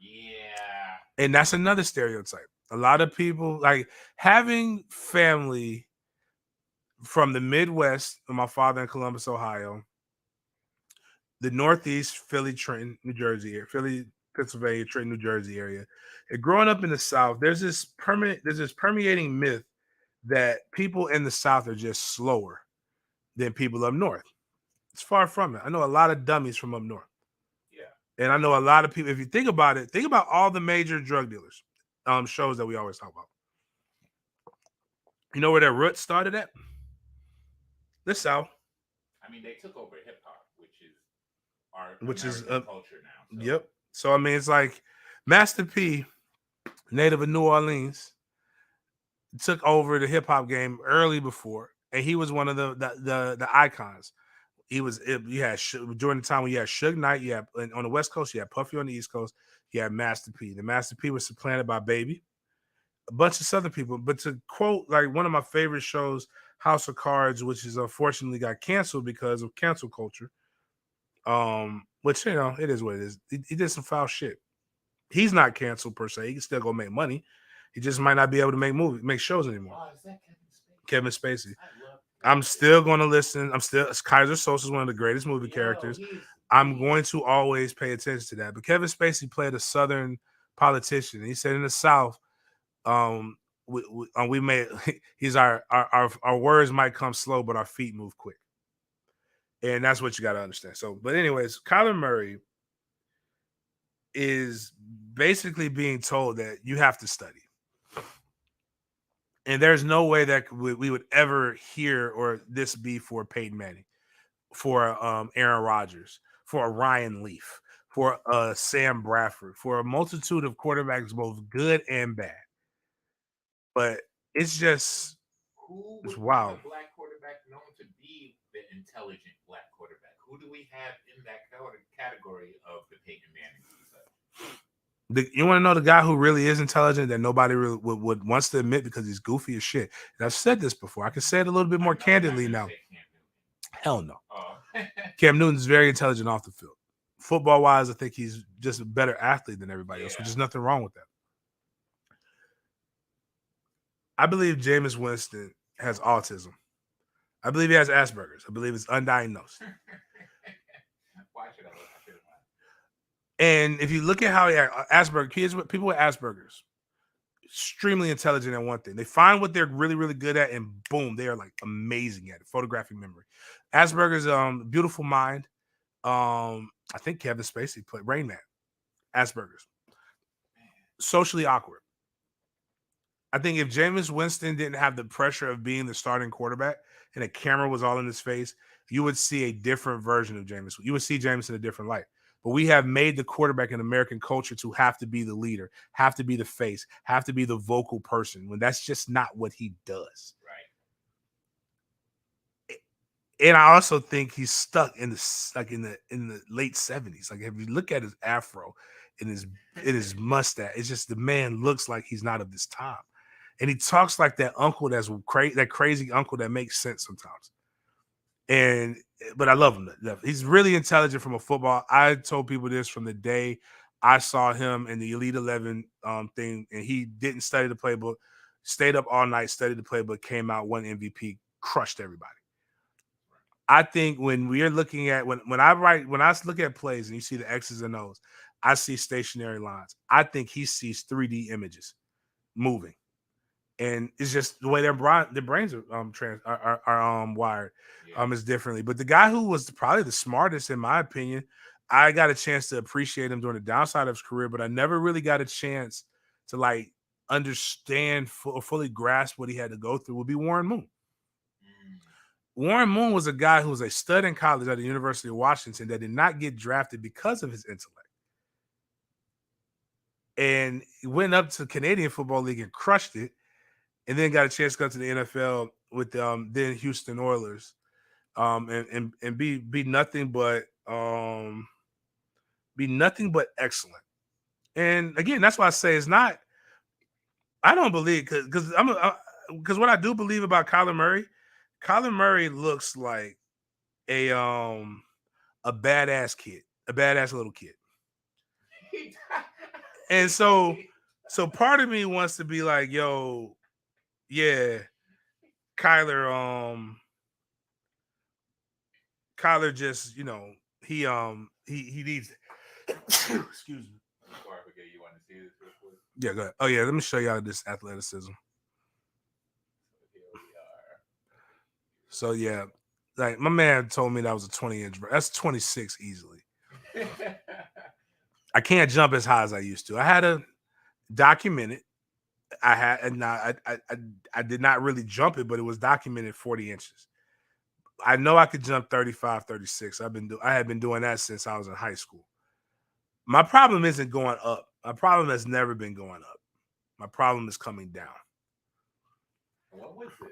Yeah. And that's another stereotype. A lot of people, like having family from the Midwest, my father in Columbus, Ohio, the Northeast, Philly, Trenton, New Jersey, Philly, Pennsylvania, Trenton, New Jersey area. And growing up in the South, there's this permeating myth that people in the South are just slower than people up north. It's far from it. I know a lot of dummies from up north. Yeah. And I know a lot of people, if you think about it, think about all the major drug dealers, shows that we always talk about. You know where their roots started at? The South. I mean, they took over hip hop, which is our culture now. So. Yep. So I mean, it's like Master P, native of New Orleans, took over the hip hop game early before, and he was one of the icons. You had during the time when you had Suge Knight, you had on the West Coast, you had Puffy on the East Coast, you had Master P. The Master P was supplanted by Baby, a bunch of Southern people. But to quote like one of my favorite shows, House of Cards, which is unfortunately got canceled because of cancel culture. Which it is what it is. He did some foul shit. He's not canceled per se. He can still go make money. He just might not be able to make shows anymore. Oh, is that Kevin Spacey? I'm still going to listen. Kaiser Sosa is one of the greatest movie characters. I'm going to always pay attention to that. But Kevin Spacey played a Southern politician. And he said in the South, we may he's our words might come slow, but our feet move quick. And that's what you got to understand. So, but anyways, Kyler Murray is basically being told that you have to study. And there's no way that we would ever hear or this be for Peyton Manning, for Aaron Rodgers, for Ryan Leaf, for Sam Bradford, for a multitude of quarterbacks, both good and bad. But it's just it's wild. A black quarterback known to be the intelligent black quarterback. Who do we have in that category of the Peyton Manning? You want to know the guy who really is intelligent that nobody really would wants to admit because he's goofy as shit. And I've said this before. I can say it a little bit more candidly now. Hell no. Oh. Cam Newton's very intelligent off the field. Football wise, I think he's just a better athlete than everybody else, which is nothing wrong with that. I believe Jameis Winston has autism. I believe he has Asperger's. I believe it's undiagnosed. Why should I look? And if you look at how he Asperger's, people with Asperger's, extremely intelligent at one thing. They find what they're really, really good at, and boom, they are like amazing at it. Photographic memory. Asperger's, beautiful mind. I think Kevin Spacey played Rain Man. Asperger's. Socially awkward. I think if Jameis Winston didn't have the pressure of being the starting quarterback and the camera was all in his face, you would see a different version of Jameis. You would see Jameis in a different light. But we have made the quarterback in American culture to have to be the leader, have to be the face, have to be the vocal person, when that's just not what he does. Right. And I also think he's stuck in the late 70s. Like if you look at his afro and his mustache, it's just the man looks like he's not of this time. And he talks like that uncle that crazy uncle that makes sense sometimes. And but I love him. He's really intelligent from a football. I told people this from the day I saw him in the Elite 11 thing, and he didn't study the playbook, stayed up all night, studied the playbook, came out, won MVP, crushed everybody. I think when we are looking at when I look at plays and you see the X's and O's, I see stationary lines. I think he sees 3D images moving, and it's just the way their brains are wired is differently. But the guy who was probably the smartest, in my opinion, I got a chance to appreciate him during the downside of his career, but I never really got a chance to like understand or fully grasp what he had to go through. Would be Warren Moon. Warren Moon was a guy who was a stud in college at the University of Washington that did not get drafted because of his intellect. And he went up to Canadian Football League and crushed it, and then got a chance to go to the NFL with then Houston Oilers, and be nothing but excellent. And again, that's why I say it's not. I don't believe because what I do believe about Kyler Murray looks like a badass kid, a badass little kid. And so part of me wants to be like, yo, yeah, Kyler just, he needs excuse me. Before I forget, you want to see this real quick? Yeah, go ahead. Oh yeah, let me show y'all this athleticism. Here we are. So yeah, like my man told me that was a 20-inch. That's 26 easily. I can't jump as high as I used to. I had to document it. I did not really jump it, but it was documented 40 inches. I know I could jump 35, 36. I had been doing that since I was in high school. My problem isn't going up. My problem has never been going up. My problem is coming down. What was this?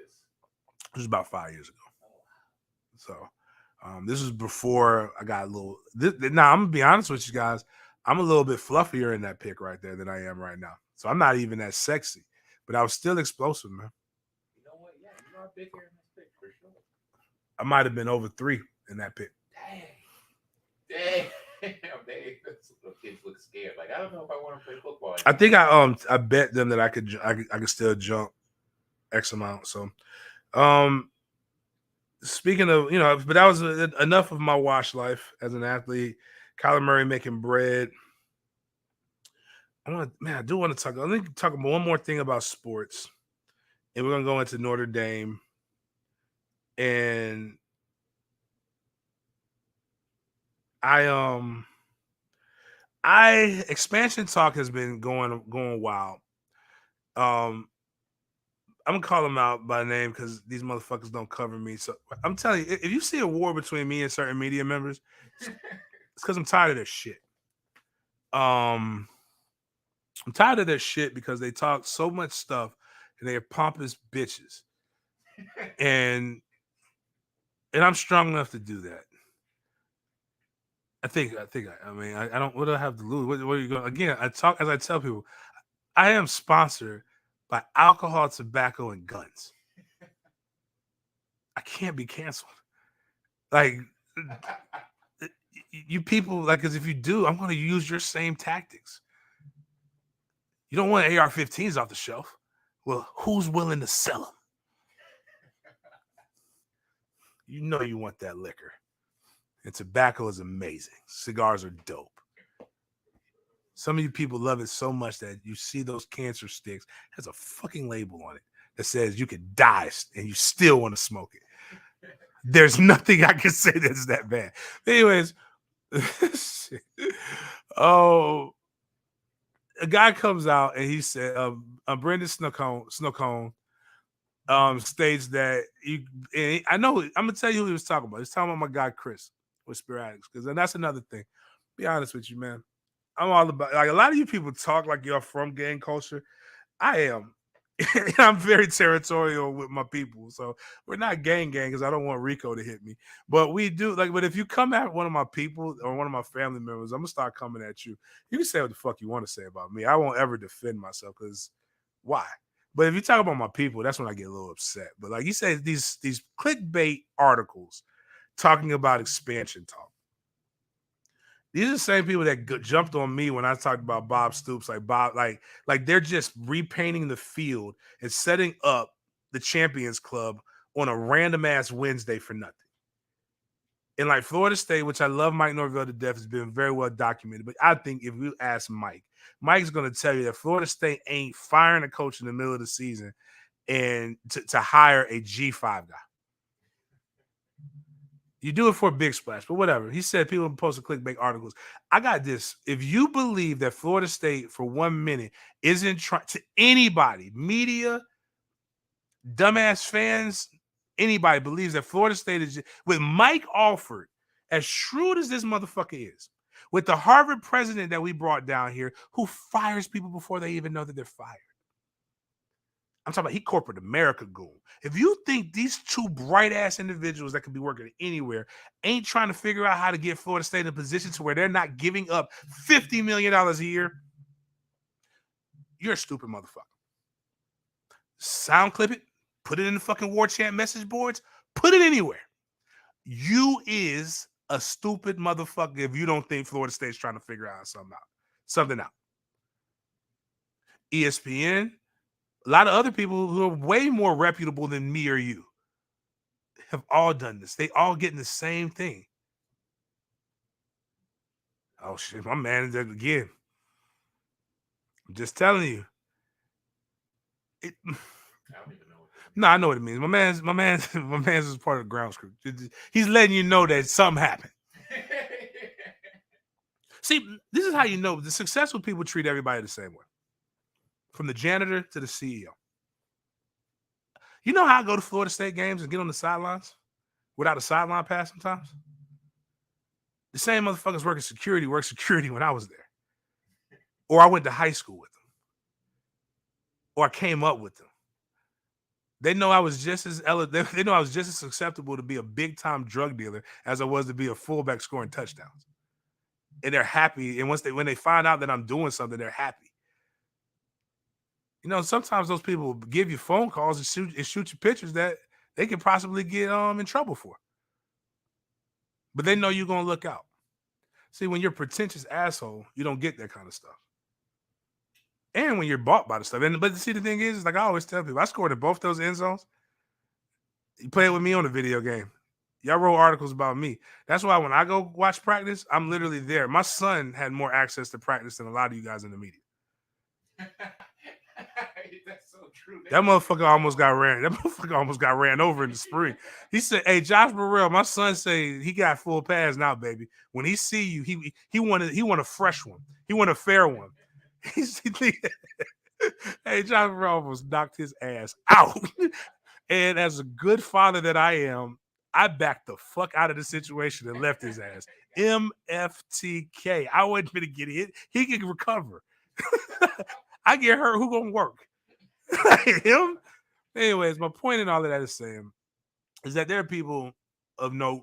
It was about 5 years ago. So this was before I got a little. Now I'm gonna be honest with you guys. I'm a little bit fluffier in that pic right there than I am right now. So I'm not even that sexy, but I was still explosive, man. You know what? Yeah, you are bigger in this pic for sure. I might have been over 3 in that pic. Dang. Those kids look scared. Like I don't know if I want to play football. I think I bet them that I could still jump X amount. So, speaking of, but that was enough of my wash life as an athlete. Kyler Murray making bread. I do want to talk. Let me talk about one more thing about sports, and we're gonna go into Notre Dame. And expansion talk has been going wild. I'm gonna call them out by name because these motherfuckers don't cover me. So I'm telling you, if you see a war between me and certain media members, it's because I'm tired of their shit. I'm tired of their shit because they talk so much stuff and they're pompous bitches. And I'm strong enough to do that. I don't. What do I have to lose? What are you going? Again, I tell people, I am sponsored by alcohol, tobacco, and guns. I can't be canceled. Like you people, like, because if you do, I'm going to use your same tactics. You don't want AR-15s off the shelf. Well, who's willing to sell them? You know you want that liquor. And tobacco is amazing. Cigars are dope. Some of you people love it so much that you see those cancer sticks. It has a fucking label on it that says you could die and you still want to smoke it. There's nothing I can say that's that bad. Anyways, a guy comes out and he said, Brendan Snowcone states that I know, I'm gonna tell you who he was talking about. He's talking about my guy Chris with Sporadics, because that's another thing. Be honest with you, man. I'm all about, like, a lot of you people talk like you're from gang culture. I am. I'm very territorial with my people. So we're not gang because I don't want Rico to hit me. But we do but if you come at one of my people or one of my family members, I'm gonna start coming at you. You can say what the fuck you want to say about me. I won't ever defend myself because why? But if you talk about my people, that's when I get a little upset. But like you say, these clickbait articles talking about expansion talk. These are the same people that jumped on me when I talked about Bob Stoops, like they're just repainting the field and setting up the Champions Club on a random ass Wednesday for nothing. And like Florida State, which I love Mike Norvell to death, has been very well documented. But I think if you ask Mike's going to tell you that Florida State ain't firing a coach in the middle of the season and to hire a G5 guy. You do it for a big splash, but whatever. He said people post clickbait articles. I got this. If you believe that Florida State for 1 minute isn't trying to anybody, media, dumbass fans, anybody believes that Florida State is with Mike Alford, as shrewd as this motherfucker is, with the Harvard president that we brought down here who fires people before they even know that they're fired. I'm talking about he corporate America goon. If you think these two bright ass individuals that could be working anywhere ain't trying to figure out how to get Florida State in a position to where they're not giving up $50 million a year, you're a stupid motherfucker. Sound clip it, put it in the fucking war chant message boards, put it anywhere. You is a stupid motherfucker if you don't think Florida State's trying to figure out something out. ESPN, a lot of other people who are way more reputable than me or you have all done this. They all getting the same thing. Oh shit, my man did it again. I'm just telling you. I don't even know. No, I know what it means. My man's is part of the ground crew. He's letting you know that something happened. See, this is how you know the successful people treat everybody the same way. From the janitor to the CEO. You know how I go to Florida State games and get on the sidelines without a sideline pass sometimes? The same motherfuckers work security when I was there. Or I went to high school with them. Or I came up with them. They know I was just as they know I was just as susceptible to be a big-time drug dealer as I was to be a fullback scoring touchdowns. And they're happy. And when they find out that I'm doing something, they're happy. You know, sometimes those people will give you phone calls and shoot you pictures that they could possibly get in trouble for. But they know you're going to look out. See, when you're a pretentious asshole, you don't get that kind of stuff. And when you're bought by the stuff. But see, the thing is, like I always tell people, I scored in both those end zones. You play it with me on the video game. Y'all wrote articles about me. That's why when I go watch practice, I'm literally there. My son had more access to practice than a lot of you guys in the media. That's so true. That motherfucker almost got ran over in the spring. He said, "Hey, Josh Burrell, my son say he got full pass now, baby. When he see you, he want a fresh one. He want a fair one." Hey, Josh Burrell almost knocked his ass out. And as a good father that I am, I backed the fuck out of the situation and left his ass. MFTK. I wasn't going to get hit. He can recover. I get hurt. Who gonna work? Him? Anyways, my point in all of that is that there are people of note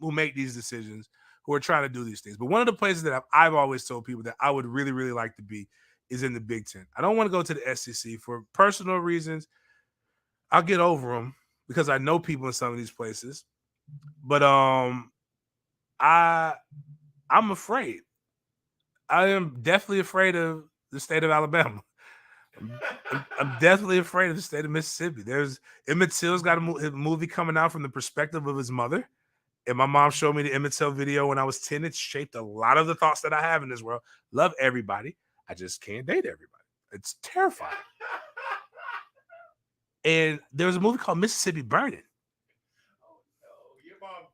who make these decisions, who are trying to do these things. But one of the places that I've always told people that I would really, really like to be is in the Big Ten. I don't want to go to the SEC for personal reasons. I'll get over them because I know people in some of these places. But I'm afraid. I am definitely afraid of the state of Alabama. I'm definitely afraid of the state of Mississippi. There's Emmett Till's got a movie coming out from the perspective of his mother. And my mom showed me the Emmett Till video when I was 10. It shaped a lot of the thoughts that I have in this world. Love everybody. I just can't date everybody. It's terrifying. And there was a movie called Mississippi Burning. Oh, no. Your mom,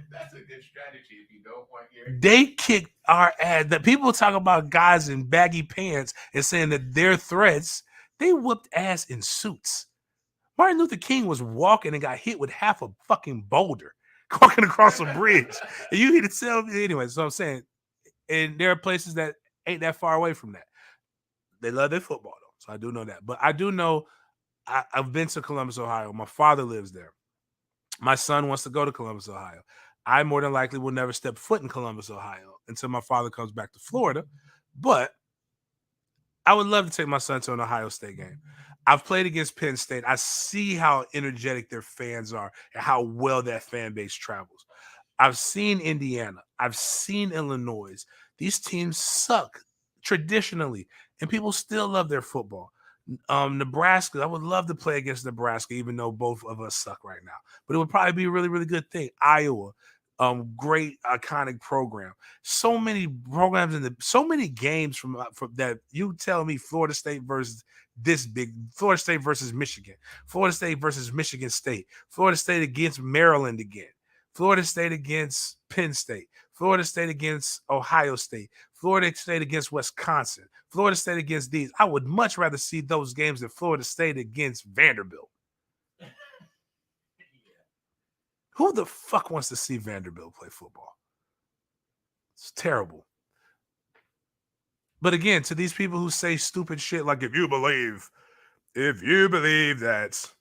that's a good strategy if you don't want your... They kicked our ass. That people talk about guys in baggy pants and saying that they're threats. They whooped ass in suits. Martin Luther King was walking and got hit with half a fucking boulder walking across a bridge. And you need to tell me anyway. So I'm saying, and there are places that ain't that far away from that. They love their football though. So I do know that. But I do know I've been to Columbus, Ohio. My father lives there. My son wants to go to Columbus, Ohio. I more than likely will never step foot in Columbus, Ohio until my father comes back to Florida. But I would love to take my son to an Ohio State game. I've played against Penn State. I see how energetic their fans are and how well that fan base travels. I've seen Indiana. I've seen Illinois. These teams suck traditionally, and people still love their football. Nebraska, I would love to play against Nebraska, even though both of us suck right now. But it would probably be a really, really good thing. Iowa, great iconic program. So many programs so many games from that. You tell me Florida State versus this big Florida State versus Michigan, Florida State versus Michigan State, Florida State against Maryland again, Florida State against Penn State, Florida State against Ohio State, Florida State against Wisconsin, Florida State against these. I would much rather see those games than Florida State against Vanderbilt. Who the fuck wants to see Vanderbilt play football? It's terrible. But again, to these people who say stupid shit like if you believe that.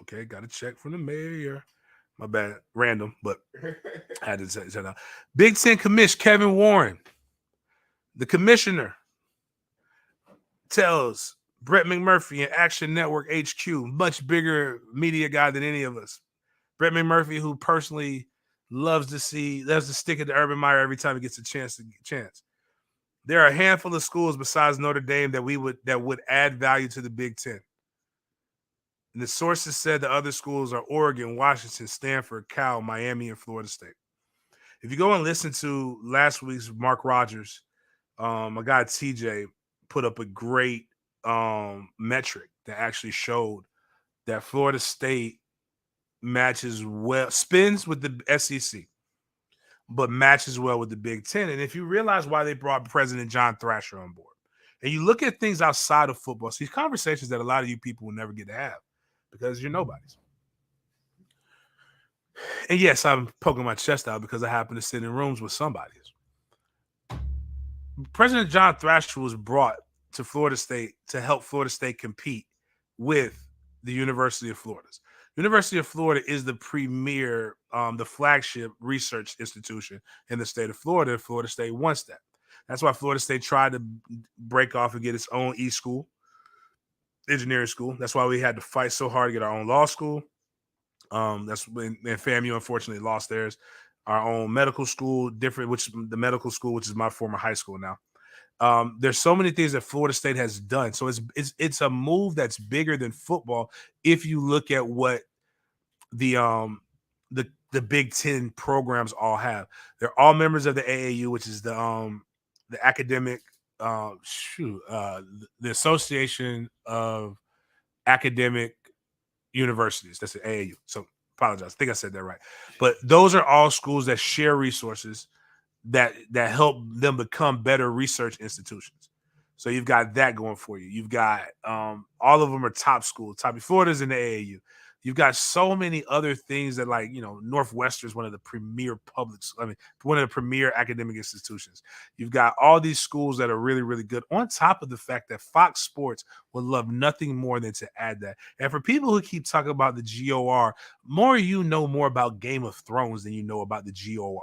Okay, got a check from the mayor. My bad, random, but I had to say that. Big Ten commish Kevin Warren, the commissioner, tells Brett McMurphy and Action Network HQ, much bigger media guy than any of us. Brett McMurphy, who personally loves to stick at the Urban Meyer every time he gets a chance. There are a handful of schools besides Notre Dame that would add value to the Big Ten. And the sources said the other schools are Oregon, Washington, Stanford, Cal, Miami, and Florida State. If you go and listen to last week's Mark Rogers, my guy TJ put up a great metric that actually showed that Florida State spins with the SEC, but matches well with the Big Ten. And if you realize why they brought President John Thrasher on board, and you look at things outside of football, so these conversations that a lot of you people will never get to have because you're nobodies. And yes, I'm poking my chest out because I happen to sit in rooms with somebodies. President John Thrasher was brought to Florida State to help Florida State compete with the University of Florida. University of Florida is the premier, the flagship research institution in the state of Florida. Florida State wants that. That's why Florida State tried to break off and get its own e-school, engineering school. That's why we had to fight so hard to get our own law school. That's when FAMU unfortunately lost theirs. Our own medical school, the medical school, which is my former high school now. There's so many things that Florida State has done. So it's a move that's bigger than football. If you look at what the Big Ten programs all have, they're all members of the AAU, which is the academic the Association of Academic Universities. That's the AAU. So apologize. I think I said that right. But those are all schools that share resources that help them become better research institutions. So you've got that going for you. You've got all of them are top schools. Florida's in the AAU. You've got so many other things that, like, Northwestern is one of the premier one of the premier academic institutions. You've got all these schools that are really, really good, on top of the fact that Fox Sports would love nothing more than to add that. And for people who keep talking about the GOR, know more about Game of Thrones than you know about the GOR.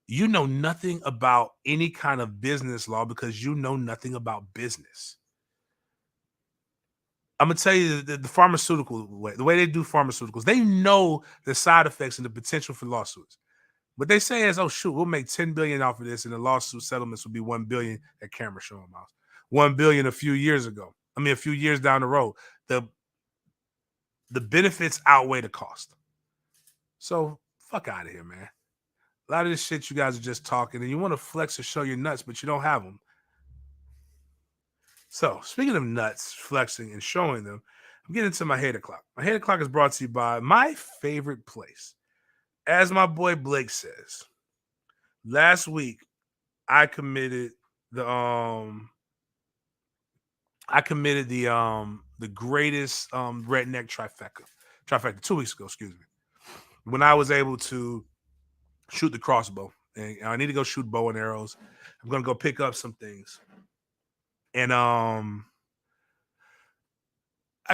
You know nothing about any kind of business law because you know nothing about business. I'm going to tell you the pharmaceutical way, the way they do pharmaceuticals, they know the side effects and the potential for lawsuits. What they say is, oh, shoot, we'll make $10 billion off of this, and the lawsuit settlements will be $1 billion at camera showing mouse. $1 billion a few years down the road. The benefits outweigh the cost. So fuck out of here, man. A lot of this shit you guys are just talking, and you want to flex or show your nuts, but you don't have them. So, speaking of nuts, flexing, and showing them, I'm getting into my hater clock. My hater clock is brought to you by my favorite place. As my boy Blake says, last week I committed the greatest redneck trifecta 2 weeks ago, excuse me, when I was able to shoot the crossbow and I need to go shoot bow and arrows. I'm gonna go pick up some things, and I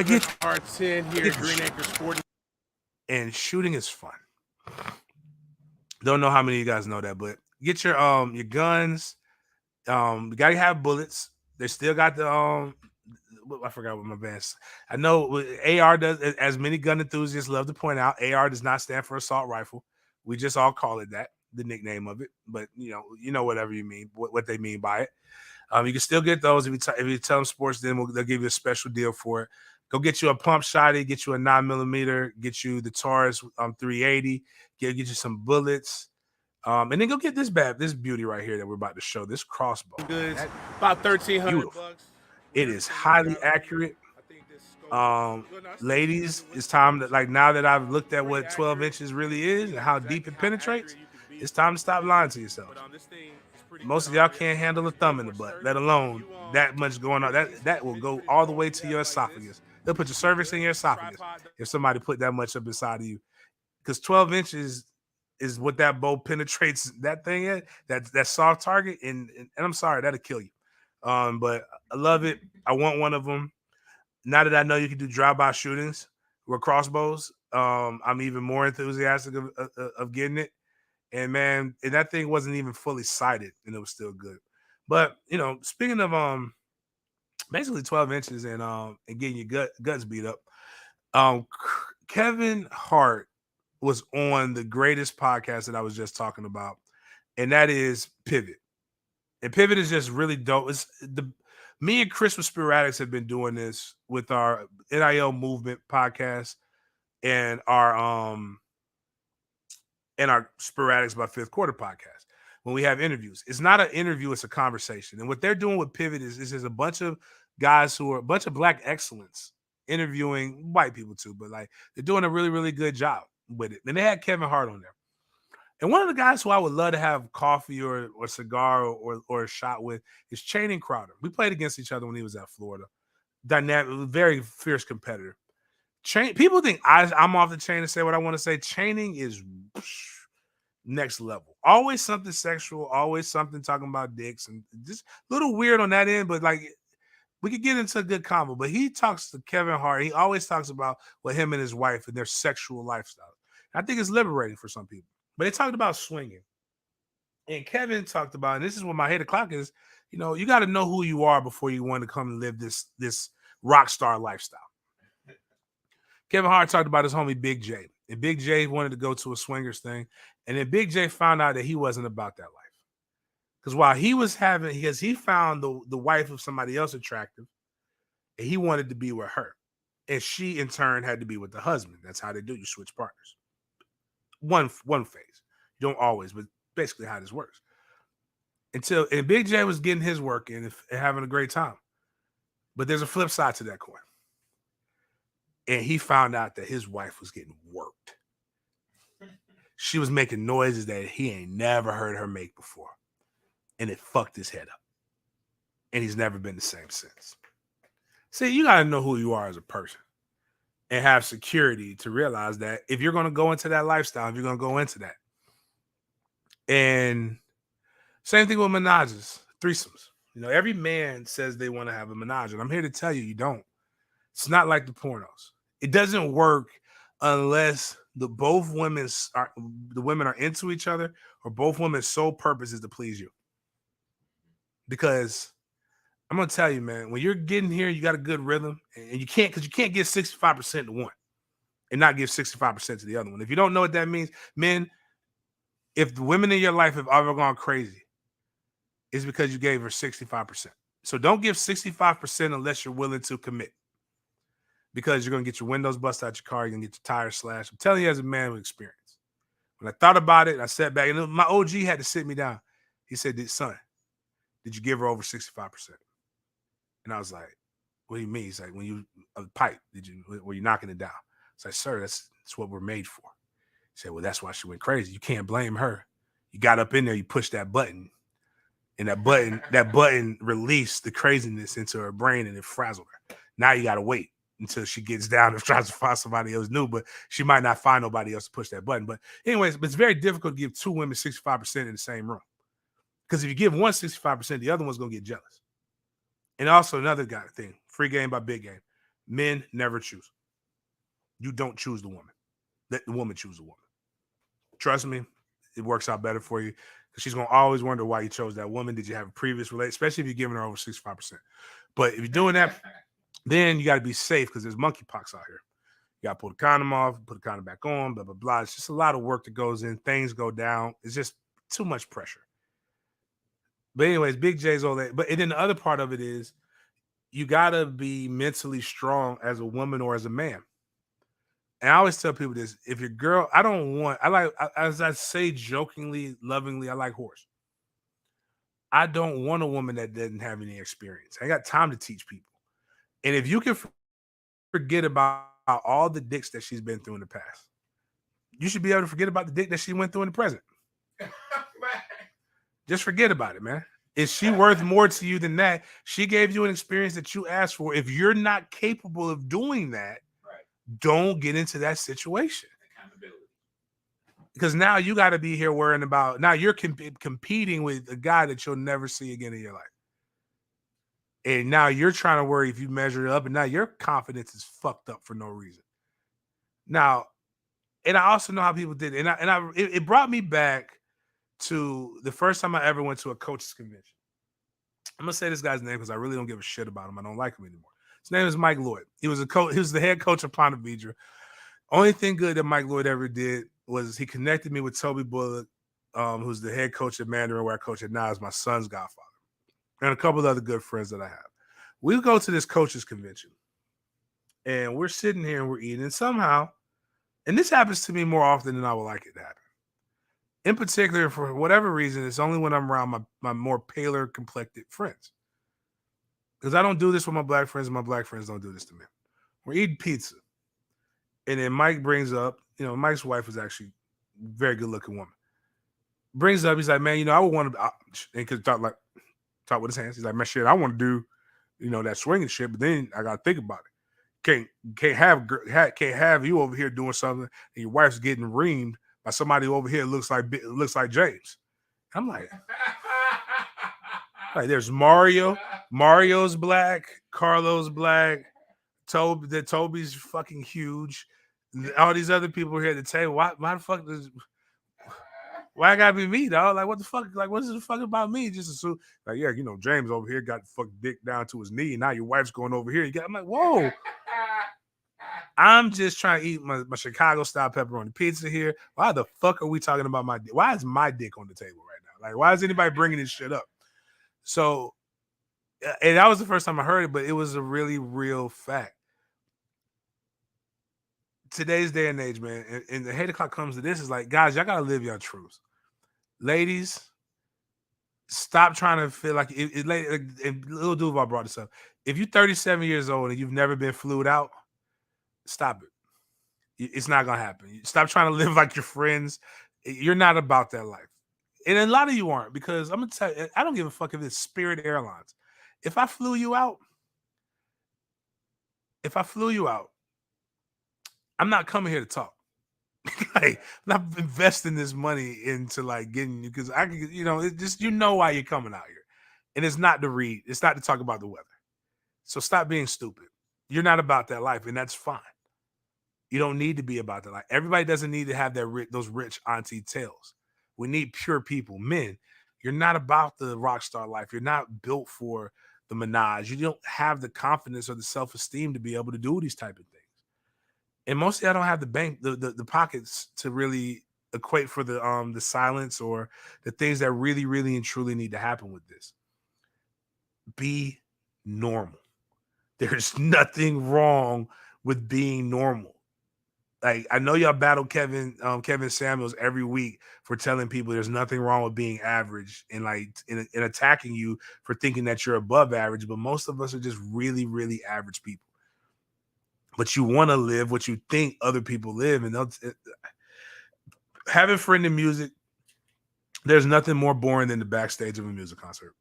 get R10 here at Green Acres 40. And shooting is fun. Don't know how many of you guys know that, but get your guns. You gotta have bullets. They still got the I forgot what my band's. I know AR does, as many gun enthusiasts love to point out, AR does not stand for assault rifle. We just all call it that, the nickname of it. But you know whatever you mean, what they mean by it. You can still get those if you tell them Sports Den, they'll give you a special deal for it. Go get you a pump shotty, get you a 9mm, get you the Taurus 380, get you some bullets, and then go get this beauty right here that we're about to show. This crossbow, goods, about $1,300. It is highly accurate. Ladies, it's time that, like, now that I've looked at what 12 inches really is and how deep it penetrates, it's time to stop lying to yourself. Most of y'all can't handle a thumb in the butt, let alone that much going on. That will go all the way to your esophagus. They'll put your cervix in your esophagus if somebody put that much up inside of you. Because 12 inches is what that bow penetrates that thing at, that soft target, and I'm sorry, that'll kill you. But I love it. I want one of them. Now that I know you can do drive-by shootings with crossbows, I'm even more enthusiastic of getting it. And man, and that thing wasn't even fully sighted, and it was still good. But speaking of basically 12 inches and getting your guts beat up, Kevin Hart was on the greatest podcast that I was just talking about, and that is Pivot. And Pivot is just really dope. Me and Chris with Sporadics have been doing this with our NIL movement podcast and our Sporadics by Fifth Quarter podcast. When we have interviews, it's not an interview, it's a conversation. And what they're doing with Pivot is a bunch of guys who are a bunch of Black excellence interviewing white people too, but like they're doing a really, really good job with it. And they had Kevin Hart on there. And one of the guys who I would love to have coffee or cigar or a shot with is Channing Crowder. We played against each other when he was at Florida. Dynamic, very fierce competitor. People think I'm off the chain to say what I want to say. Channing is next level. Always something sexual, always something talking about dicks, and just a little weird on that end, but like we could get into a good combo. But he talks to Kevin Hart. He always talks about what him and his wife and their sexual lifestyle. I think it's liberating for some people. But they talked about swinging. And Kevin talked about, and this is what my 8 o'clock is, you got to know who you are before you want to come and live this rock star lifestyle. Kevin Hart talked about his homie Big J. And Big J wanted to go to a swingers thing. And then Big J found out that he wasn't about that life. Because while he found the wife of somebody else attractive, and he wanted to be with her. And she, in turn, had to be with the husband. That's how they do. You switch partners. One phase. You don't always, but basically how this works. And Big J was getting his work in and having a great time. But there's a flip side to that coin. And he found out that his wife was getting worked. She was making noises that he ain't never heard her make before. And it fucked his head up. And he's never been the same since. See, you got to know who you are as a person. And have security to realize that if you're going to go into that lifestyle, if you're going to go into that. And same thing with menages, threesomes. Every man says they want to have a menage. And I'm here to tell you, you don't. It's not like the pornos. It doesn't work unless the women are into each other, or both women's sole purpose is to please you. Because I'm gonna tell you, man, when you're getting here, you got a good rhythm, and you can't give 65% to one and not give 65% to the other one. If you don't know what that means, men, if the women in your life have ever gone crazy, it's because you gave her 65%. So don't give 65% unless you're willing to commit. Because you're going to get your windows busted out your car. You're going to get your tires slashed. I'm telling you as a man with experience. When I thought about it, I sat back, and my OG had to sit me down. He said, son, did you give her over 65%? And I was like, what do you mean? He's like, when you a pipe, were you knocking it down? I was like, sir, that's what we're made for. He said, well, that's why she went crazy. You can't blame her. You got up in there, you pushed that button, and that button released the craziness into her brain, and it frazzled her. Now you got to wait. until she gets down and tries to find somebody else new, but she might not find nobody else to push that button. But anyways, it's very difficult to give two women 65% in the same room. Because if you give one 65%, the other one's going to get jealous. And also another guy thing, free game by big game. Men never choose. You don't choose the woman. Let the woman choose the woman. Trust me, it works out better for you. Because she's going to always wonder why you chose that woman. Did you have a previous relationship? Especially if you're giving her over 65%. But if you're doing that, then you got to be safe because there's monkeypox out here. You got to pull the condom off, put the condom back on, blah, blah, blah. It's just a lot of work that goes in. Things go down. It's just too much pressure. But anyways, Big J's all that. But and then the other part of it is you got to be mentally strong as a woman or as a man. And I always tell people this. If your girl, as I say jokingly, lovingly, I like horse. I don't want a woman that doesn't have any experience. I ain't got time to teach people. And if you can forget about all the dicks that she's been through in the past, you should be able to forget about the dick that she went through in the present. Just forget about it, man. Is she worth more to you than that? She gave you an experience that you asked for. If you're not capable of doing that, don't get into that situation. Accountability. Because now you got to be here worrying about, now you're competing with a guy that you'll never see again in your life. And now you're trying to worry if you measure it up, and now your confidence is fucked up for no reason. Now, and I also know how people did it. It brought me back to the first time I ever went to a coaches convention. I'm gonna say this guy's name because I really don't give a shit about him. I don't like him anymore. His name is Mike Lloyd. He was a coach. He was the head coach of Ponte Vedra. Only thing good that Mike Lloyd ever did was he connected me with Toby Bullock, who's the head coach at Mandarin, where I coach at now, is my son's godfather, and a couple of other good friends that I have. We go to this coaches convention, and we're sitting here and we're eating, and somehow, and this happens to me more often than I would like it to happen. In particular, for whatever reason, it's only when I'm around my more paler complected friends. Because I don't do this with my black friends, and my black friends don't do this to me. We're eating pizza. And then Mike brings up, Mike's wife was actually a very good-looking woman. Brings up, he's like, man, I would want to, and could talk with his hands. He's like, man, shit, I want to do, that swinging shit, but then I got to think about it. Can't have you over here doing something and your wife's getting reamed by somebody over here looks like James. I'm like there's Mario. Mario's black. Carlo's black. Toby's fucking huge. All these other people here at the table. Why the fuck why it gotta be me, dog? Like, what the fuck? Like, what's the fuck about me? Just assume, like, yeah, James over here got the fucking dick down to his knee, and now your wife's going over here. I'm like, whoa. I'm just trying to eat my Chicago style pepperoni pizza here. Why the fuck are we talking about my dick? Why is my dick on the table right now? Like, why is anybody bringing this shit up? So, and that was the first time I heard it, but it was a really real fact. Today's day and age, man, and the hate o'clock comes to this is like, guys, y'all gotta live your truths. Ladies, stop trying to feel like Lil Duval brought this up. If you're 37 years old and you've never been flued out, stop it. It's not gonna happen. Stop trying to live like your friends. You're not about that life. And a lot of you aren't, because I'm gonna tell you, I don't give a fuck if it's Spirit Airlines. If I flew you out, I'm not coming here to talk. Like, I'm not investing this money into like getting you, because I can, it's just, why you're coming out here. And it's not to read, it's not to talk about the weather. So stop being stupid. You're not about that life, and that's fine. You don't need to be about that life. Everybody doesn't need to have those rich auntie tales. We need pure people. Men, you're not about the rock star life. You're not built for the menage. You don't have the confidence or the self-esteem to be able to do these type of things. And most of y'all don't have the bank, the pockets to really equate for the silence or the things that really, really and truly need to happen with this. Be normal. There's nothing wrong with being normal. Like, I know y'all battle Kevin Samuels every week for telling people there's nothing wrong with being average and like in attacking you for thinking that you're above average. But most of us are just really, really average people. But you want to live what you think other people live. And having friend in music, there's nothing more boring than the backstage of a music concert.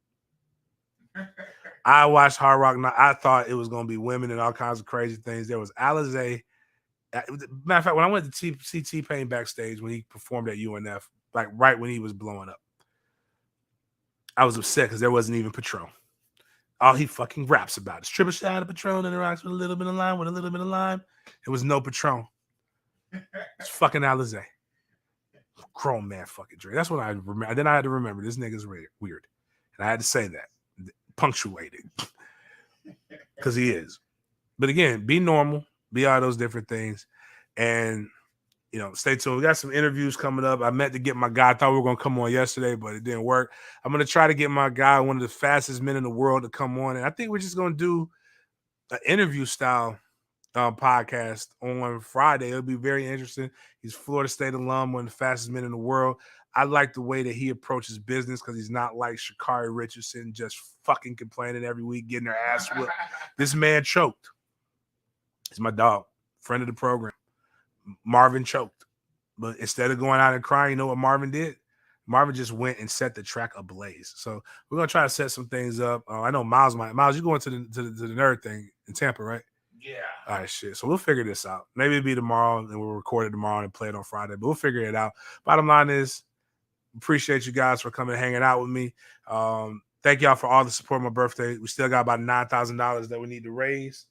I watched Hard Rock Night. I thought it was going to be women and all kinds of crazy things. There was Alizé. Matter of fact, when I went to see T-Pain backstage when he performed at UNF, like right when he was blowing up, I was upset because there wasn't even Patron. All he fucking raps about is triple shot of Patron and the rocks with a little bit of lime, with a little bit of lime. There was no Patron. It's fucking Alizé. Grown man fucking drink. That's what I remember. Then I had to remember this nigga's weird. And I had to say that. Punctuated. Because he is. But again, be normal. Be all those different things. And, stay tuned. We got some interviews coming up. I meant to get my guy. I thought we were going to come on yesterday, but it didn't work. I'm going to try to get my guy, one of the fastest men in the world, to come on. And I think we're just going to do an interview style podcast on Friday. It'll be very interesting. He's Florida State alum, one of the fastest men in the world. I like the way that he approaches business because he's not like Sha'Carri Richardson, just fucking complaining every week, getting her ass whipped. This man choked. He's my dog, friend of the program. Marvin choked. But instead of going out and crying, you know what Marvin did? Marvin just went and set the track ablaze. So we're going to try to set some things up. I know Miles, you going to the nerd thing in Tampa, right? Yeah. All right, shit. So we'll figure this out. Maybe it'll be tomorrow and we'll record it tomorrow and play it on Friday, but we'll figure it out. Bottom line is, appreciate you guys for coming and hanging out with me. Thank y'all for all the support on my birthday. We still got about $9,000 that we need to raise.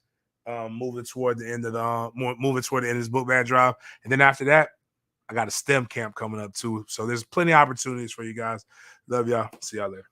Moving toward the end of this book bag drive. And then after that, I got a STEM camp coming up too. So there's plenty of opportunities for you guys. Love y'all. See y'all later.